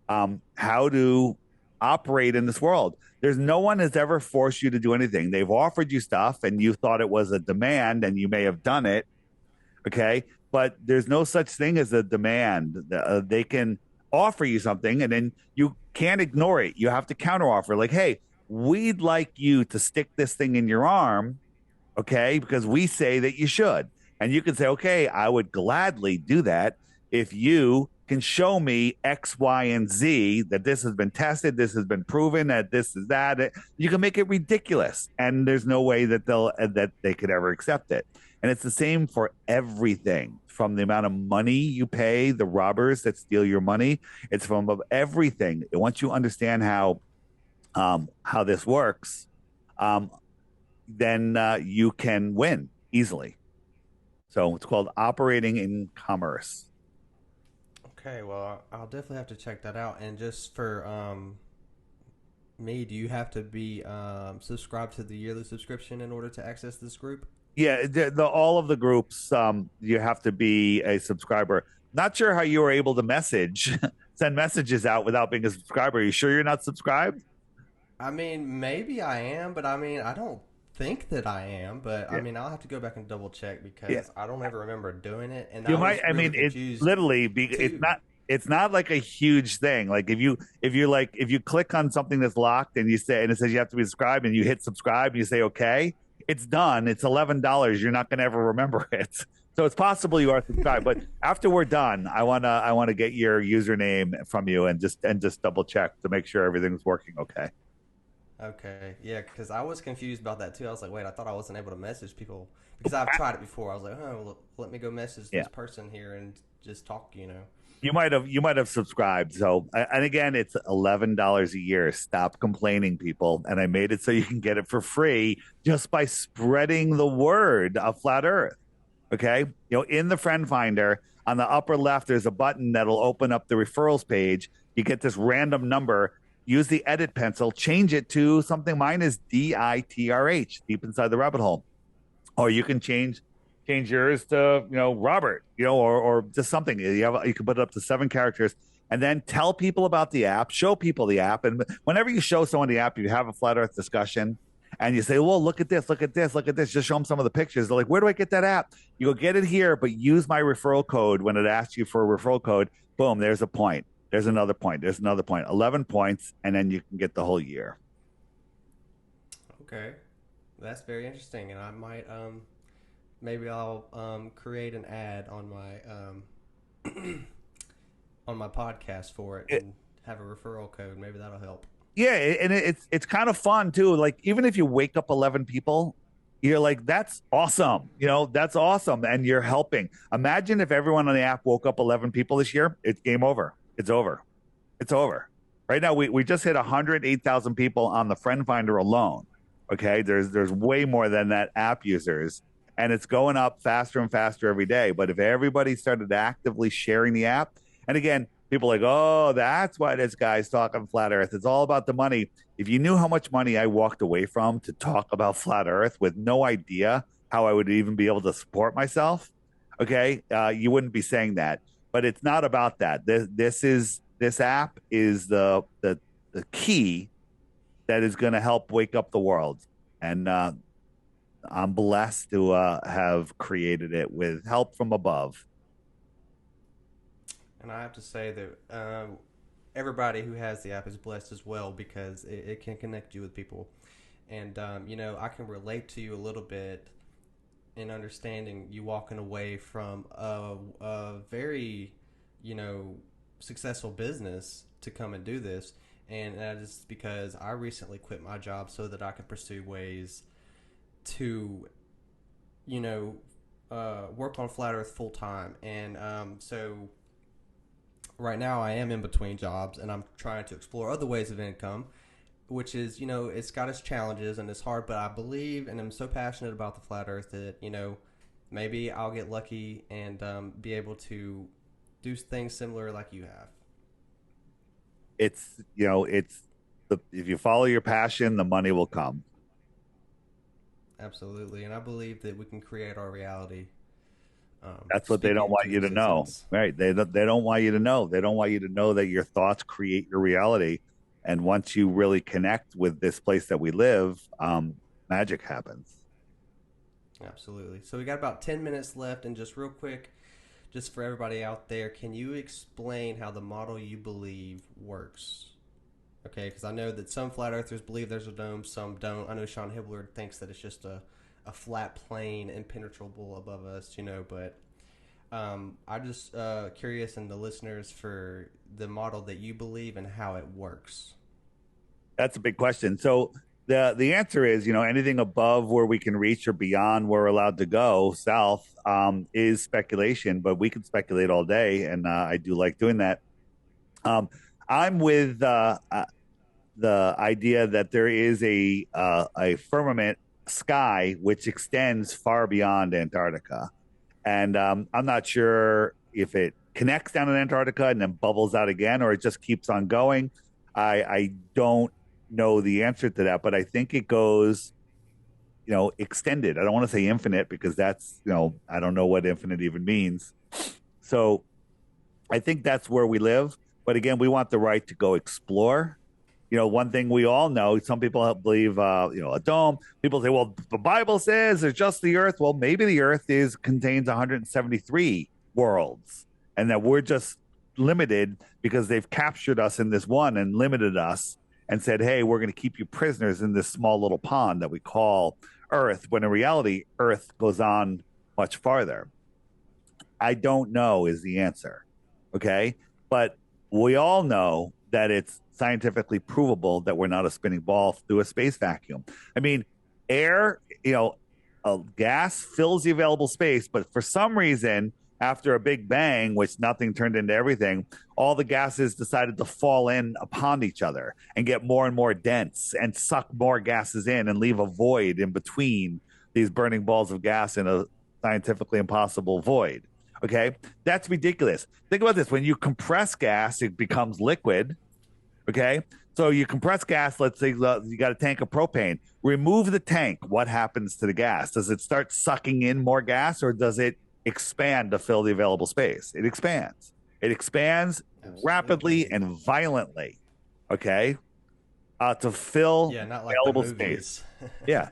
B: how to operate in this world. There's no one has ever forced you to do anything. They've offered you stuff and you thought it was a demand and you may have done it. Okay. But there's no such thing as a demand. They can offer you something and then you can't ignore it. You have to counteroffer, like, hey, we'd like you to stick this thing in your arm. Okay. Because we say that you should. And you can say, okay, I would gladly do that if you can show me X, Y, and Z, that this has been tested, this has been proven, that this is that. You can make it ridiculous, and there's no way that they could ever accept it. And it's the same for everything, from the amount of money you pay the robbers that steal your money. It's from everything. Once you understand how this works, um, then you can win easily. So it's called Operating in Commerce.
A: Okay, well, I'll definitely have to check that out. And just for me, do you have to be subscribed to the yearly subscription in order to access this group?
B: Yeah, all of the groups, you have to be a subscriber. Not sure how you were able to send messages out without being a subscriber. Are you sure you're not subscribed?
A: I mean, maybe I am, but I mean, I don't think that I am. But I
B: Yeah,
A: mean, I'll have to go back and double check
B: yeah.
A: because I don't ever remember doing it, and
B: You
A: I
B: might.
A: was
B: I
A: really
B: mean, it
A: confused
B: literally it's
A: too.
B: not. It's not like a huge thing. Like if you click on something that's locked and you say and it says you have to be subscribed and you hit subscribe and you say okay, it's done. It's $11. You're not going to ever remember it. So it's possible you are subscribed. But after we're done, I wanna get your username from you and just double check to make sure everything's working okay.
A: Okay, yeah, because I was confused about that too. I was like, wait, I thought I wasn't able to message people because I've tried it before. I was like, oh, well, let me go message
B: Yeah.
A: this person here and just talk.
B: You might have subscribed. So and again, it's $11 a year. Stop complaining, people. And I made it so you can get it for free just by spreading the word of flat Earth. Okay, in the friend finder on the upper left, there's a button that'll open up the referrals page. You get this random number. Use the edit pencil, change it to something. Mine is DITRH, deep inside the rabbit hole. Or you can change yours to Robert, or just something. You can put it up to 7 characters, and then tell people about the app, show people the app, and whenever you show someone the app, you have a flat Earth discussion, and you say, "Well, look at this, look at this, look at this." Just show them some of the pictures. They're like, "Where do I get that app?" You go get it here, but use my referral code when it asks you for a referral code. Boom, there's a point. There's another point. There's another point. 11 points, and then you can get the whole year.
A: Okay, that's very interesting, and I might maybe I'll create an ad on my podcast for it and have a referral code. Maybe that'll help.
B: Yeah, and it's kind of fun too. Like even if you wake up 11 people, you're like, that's awesome. That's awesome, and you're helping. Imagine if everyone on the app woke up 11 people this year. It's game over. It's over. It's over. Right now, we just hit 108,000 people on the friend finder alone. Okay, there's way more than that app users, and it's going up faster and faster every day. But if everybody started actively sharing the app, and again, people are like, oh, that's why this guy's talking flat Earth. It's all about the money. If you knew how much money I walked away from to talk about flat Earth with no idea how I would even be able to support myself, okay, you wouldn't be saying that. But it's not about that. This app is the key that is going to help wake up the world, and I'm blessed to have created it with help from above.
A: And I have to say that everybody who has the app is blessed as well because it can connect you with people. And, I can relate to you a little bit in understanding you walking away from a very, you know, successful business to come and do this. And that is because I recently quit my job so that I could pursue ways to, you know, work on Flat Earth full time. And so right now I am in between jobs and I'm trying to explore other ways of income, which is, it's got its challenges and it's hard, but I believe and I'm so passionate about the flat earth that, maybe I'll get lucky and be able to do things similar like you have.
B: It's if you follow your passion, the money will come.
A: Absolutely. And I believe that we can create our reality.
B: That's what they
A: Speak it
B: don't want
A: into
B: you to know,
A: existence.
B: right? They don't want you to know. They don't want you to know that your thoughts create your reality. And once you really connect with this place that we live, magic happens.
A: Absolutely. So we got about 10 minutes left, and just real quick, just for everybody out there, can you explain how the model you believe works? Okay, because I know that some flat earthers believe there's a dome, some don't. I know Sean Hibbler thinks that it's just a flat plane impenetrable above us, but I'm just curious in the listeners for the model that you believe and how it works.
B: That's a big question. So the answer is, anything above where we can reach or beyond where we're allowed to go south is speculation, but we can speculate all day, and I do like doing that. Um, I'm with the idea that there is a firmament sky which extends far beyond Antarctica, and I'm not sure if it connects down in Antarctica and then bubbles out again, or it just keeps on going. I don't know the answer to that, but I think it goes, extended. I don't want to say infinite because that's, I don't know what infinite even means. So I think that's where we live. But again, we want the right to go explore. One thing we all know, some people believe, a dome. People say, well, the Bible says it's just the earth. Well, maybe the earth contains 173 worlds and that we're just limited because they've captured us in this one and limited us and said, hey, we're going to keep you prisoners in this small little pond that we call earth, when in reality, earth goes on much farther. I don't know is the answer. Okay. But we all know that it's scientifically provable that we're not a spinning ball through a space vacuum. I mean, air, a gas fills the available space, but for some reason, after a big bang, which nothing turned into everything, all the gases decided to fall in upon each other and get more and more dense and suck more gases in and leave a void in between these burning balls of gas in a scientifically impossible void. Okay. That's ridiculous. Think about this. When you compress gas, it becomes liquid. Okay. So you compress gas. Let's say you got a tank of propane. Remove the tank. What happens to the gas? Does it start sucking in more gas or does it expand to fill the available space? It expands. It expands
A: Absolutely.
B: rapidly and violently. Okay. To fill
A: Yeah, not like the
B: available space.
A: movies.
B: Yeah.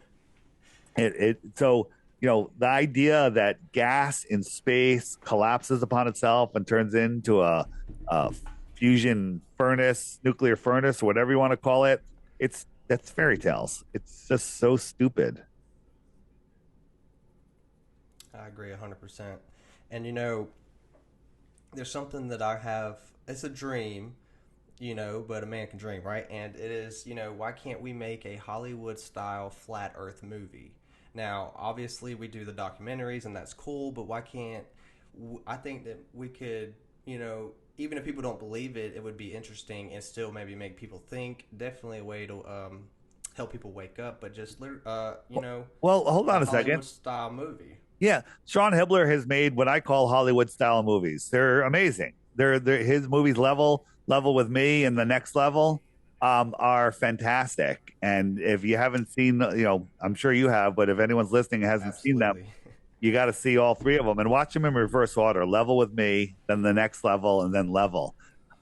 B: So the idea that gas in space collapses upon itself and turns into a fusion furnace, nuclear furnace, or whatever you want to call it, that's fairy tales. It's just so stupid.
A: I agree 100%. And there's something that I have. It's a dream, but a man can dream, right? And it is, why can't we make a Hollywood style flat Earth movie? Now, obviously, we do the documentaries, and that's cool. But why can't? I think that we could, even if people don't believe it, it would be interesting and still maybe make people think. Definitely a way to help people wake up, but just
B: Well, hold
A: a
B: on a second.
A: Hollywood style movie.
B: Yeah, Sean Hibbler has made what I call Hollywood style movies. They're amazing. They're his movies level with me and the next level are fantastic. And if you haven't seen, I'm sure you have, but if anyone's listening and hasn't seen them,
A: Absolutely.
B: you got to see all three of them and watch them in reverse order: level with me, then the next level, and then level.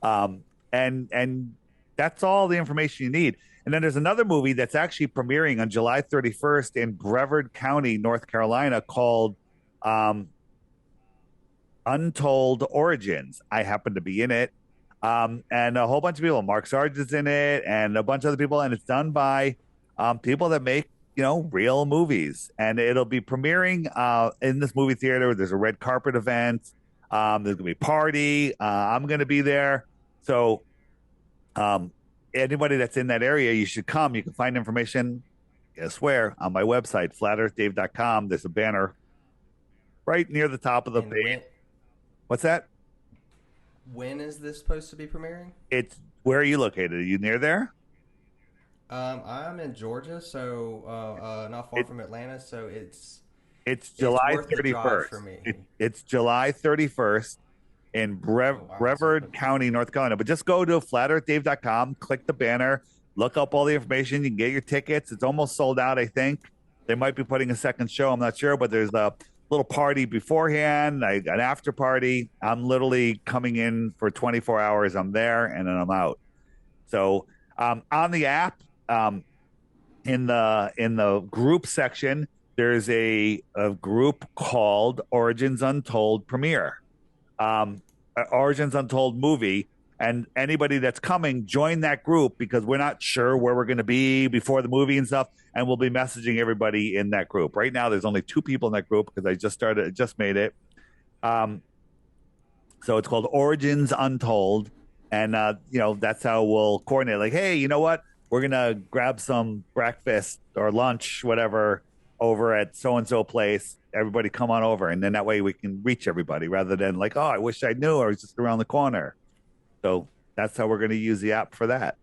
B: Um, and that's all the information you need. And then there's another movie that's actually premiering on July 31st in Brevard County, North Carolina, called um, Untold Origins. I happen to be in it. And a whole bunch of people. Mark Sargent's in it, and a bunch of other people. And it's done by people that make real movies. And it'll be premiering in this movie theater. There's a red carpet event. There's gonna be a party. I'm gonna be there. So um, anybody that's in that area, you should come. You can find information, guess where, on my website, flatearthdave.com. There's a banner right near the top of the
A: And
B: page. What's that?
A: when is this supposed to be premiering?
B: It's Where are you located? Are you near there?
A: I'm in Georgia, so not far
B: It,
A: from Atlanta. So
B: it's
A: it's
B: July
A: worth the drive
B: 31st.
A: for me.
B: It's July 31st in
A: Oh wow! So
B: Brevard County, North Carolina. But just go to flatearthdave.com, click the banner, look up all the information. You can get your tickets. It's almost sold out, I think. They might be putting a second show. I'm not sure, but there's a little party beforehand, an after party. I'm literally coming in for 24 hours. I'm there and then I'm out. So on the app, in the group section, there's a group called Origins Untold Premiere, Origins Untold movie. And anybody that's coming, join that group because we're not sure where we're going to be before the movie and stuff. And we'll be messaging everybody in that group. Right now, there's only 2 people in that group because I just made it. Um, so it's called Origins Untold. And, that's how we'll coordinate. Like, hey, you know what? We're going to grab some breakfast or lunch, whatever, over at so and so place. Everybody come on over. And then that way we can reach everybody rather than like, oh, I wish I knew I was just around the corner. So that's how we're going to use the app for that.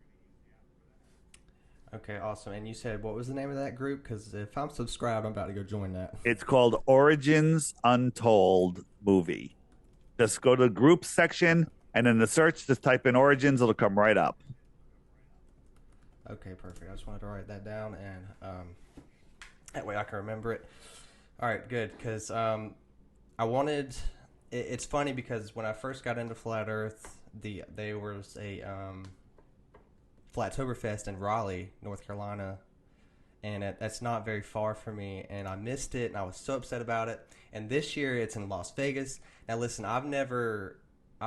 A: Okay, awesome. And you said what was the name of that group? Because if I'm subscribed, I'm about to go join that.
B: It's called Origins Untold Movie. Just go to the groups section and in the search, just type in Origins. It'll come right up.
A: Okay, perfect. I just wanted to write that down, and that way I can remember it. All right, good. Because I wanted. It's funny because when I first got into flat Earth, there was a Platetoberfest in Raleigh, North Carolina, and that's not very far from me. And I missed it, and I was so upset about it. And this year it's in Las Vegas. Now, listen, I've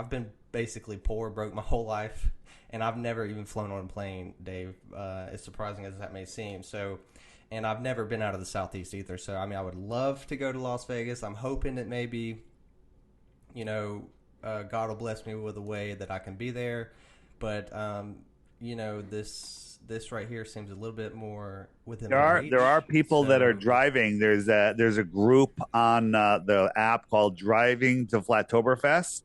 A: been basically poor, broke my whole life, and I've never even flown on a plane, Dave. As surprising as that may seem. So, and I've never been out of the Southeast either. So, I mean, I would love to go to Las Vegas. I'm hoping that maybe, God will bless me with a way that I can be there. But, this right here seems a little bit more within
B: There
A: my
B: are
A: reach.
B: there are people that are
A: So,
B: driving. There's a group on the app called Driving to Platetoberfest,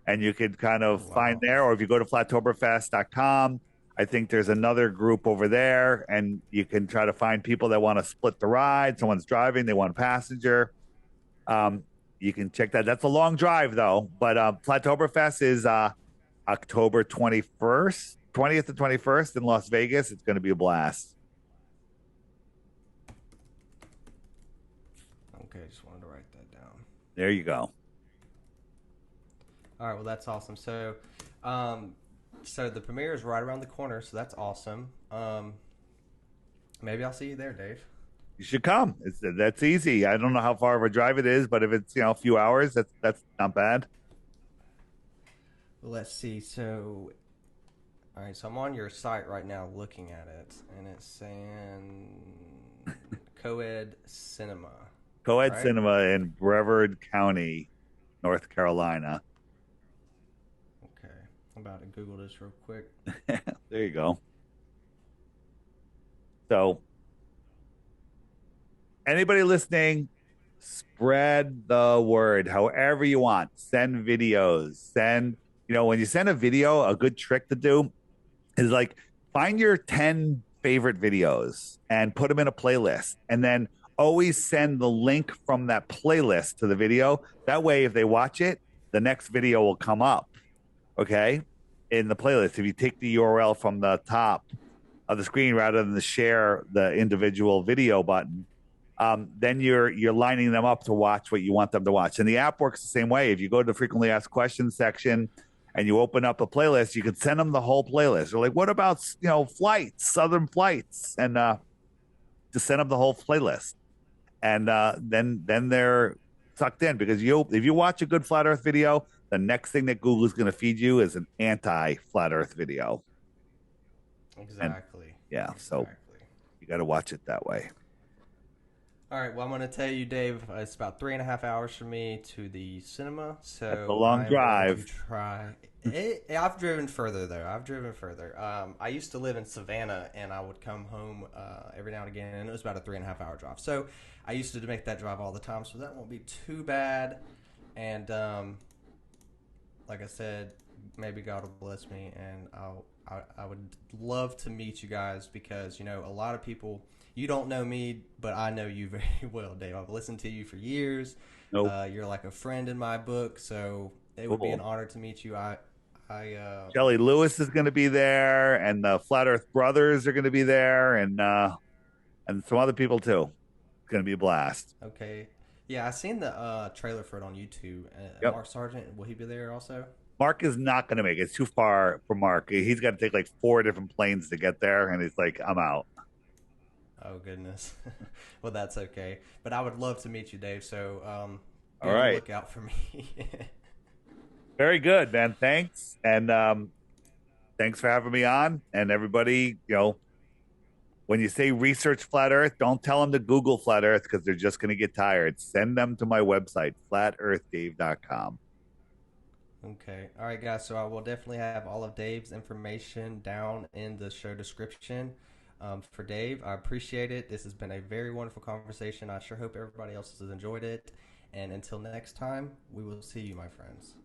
B: and you could kind of find
A: wow.
B: there, or if you go to flattoberfest.com, I think there's another group over there, and you can try to find people that want to split the ride. Someone's driving, they want a passenger. Um, you can check that. That's a long drive though, but Platetoberfest is October 21st, 20th to 21st in Las Vegas. It's going to be a blast.
A: Okay, just wanted to write that down.
B: There you go.
A: All right, well that's awesome. So the premiere is right around the corner, so that's awesome. Maybe I'll see you there, Dave.
B: You should come. That's easy. I don't know how far of a drive it is, but if it's a few hours, that's not bad.
A: Well, let's see. So, all right, so I'm on your site right now, looking at it, and it's saying Coed Cinema,
B: Co-ed
A: right?
B: Cinema in Brevard County, North Carolina.
A: Okay, I'm about to Google this real quick.
B: There you go. So anybody listening, spread the word however you want. Send videos. When you send a video, a good trick to do is like find your 10 favorite videos and put them in a playlist, and then always send the link from that playlist to the video. That way, if they watch it, the next video will come up, okay, in the playlist. If you take the URL from the top of the screen rather than the share the individual video button, then you're lining them up to watch what you want them to watch. And the app works the same way. If you go to the frequently asked questions section and you open up a playlist, you can send them the whole playlist. They're like, what about flights, southern flights, and just send them the whole playlist, and then they're sucked in, because if you watch a good flat Earth video, the next thing that Google is going to feed you is an anti flat Earth video. And
A: Exactly.
B: yeah, so
A: Exactly.
B: you got to watch it that way.
A: All right. Well, I'm going to tell you, Dave. It's about 3.5 hours for me to the cinema,
B: That's a
A: so
B: long
A: I'm going to
B: drive.
A: try. I've driven further though. I've driven further. I used to live in Savannah, and I would come home every now and again, and it was about a 3.5 hour drive. So I used to make that drive all the time, so that won't be too bad. And like I said, maybe God will bless me, and I would love to meet you guys, because a lot of people, you don't know me, but I know you very well, Dave. I've listened to you for years.
B: Nope.
A: You're like a friend in my book, so it would be an
B: Cool.
A: honor to meet you.
B: Shelley Lewis is going to be there, and the Flat Earth Brothers are going to be there, and some other people too. It's going to be a blast.
A: Okay, yeah, I seen the trailer for it on YouTube.
B: Yep.
A: Mark Sargent, will he be there also?
B: Mark is not going to make it. It's too far for Mark. He's got to take like 4 different planes to get there, and he's like, I'm out.
A: Oh goodness. Well, that's okay. But I would love to meet you, Dave. So be
B: All
A: on the
B: right.
A: lookout for me.
B: Very good, man. Thanks. And thanks for having me on. And everybody, when you say research flat Earth, don't tell them to Google flat Earth, because they're just going to get tired. Send them to my website, flatearthdave.com.
A: Okay. All right, guys. So I will definitely have all of Dave's information down in the show description. For Dave, I appreciate it. This has been a very wonderful conversation. I sure hope everybody else has enjoyed it. And until next time, we will see you, my friends.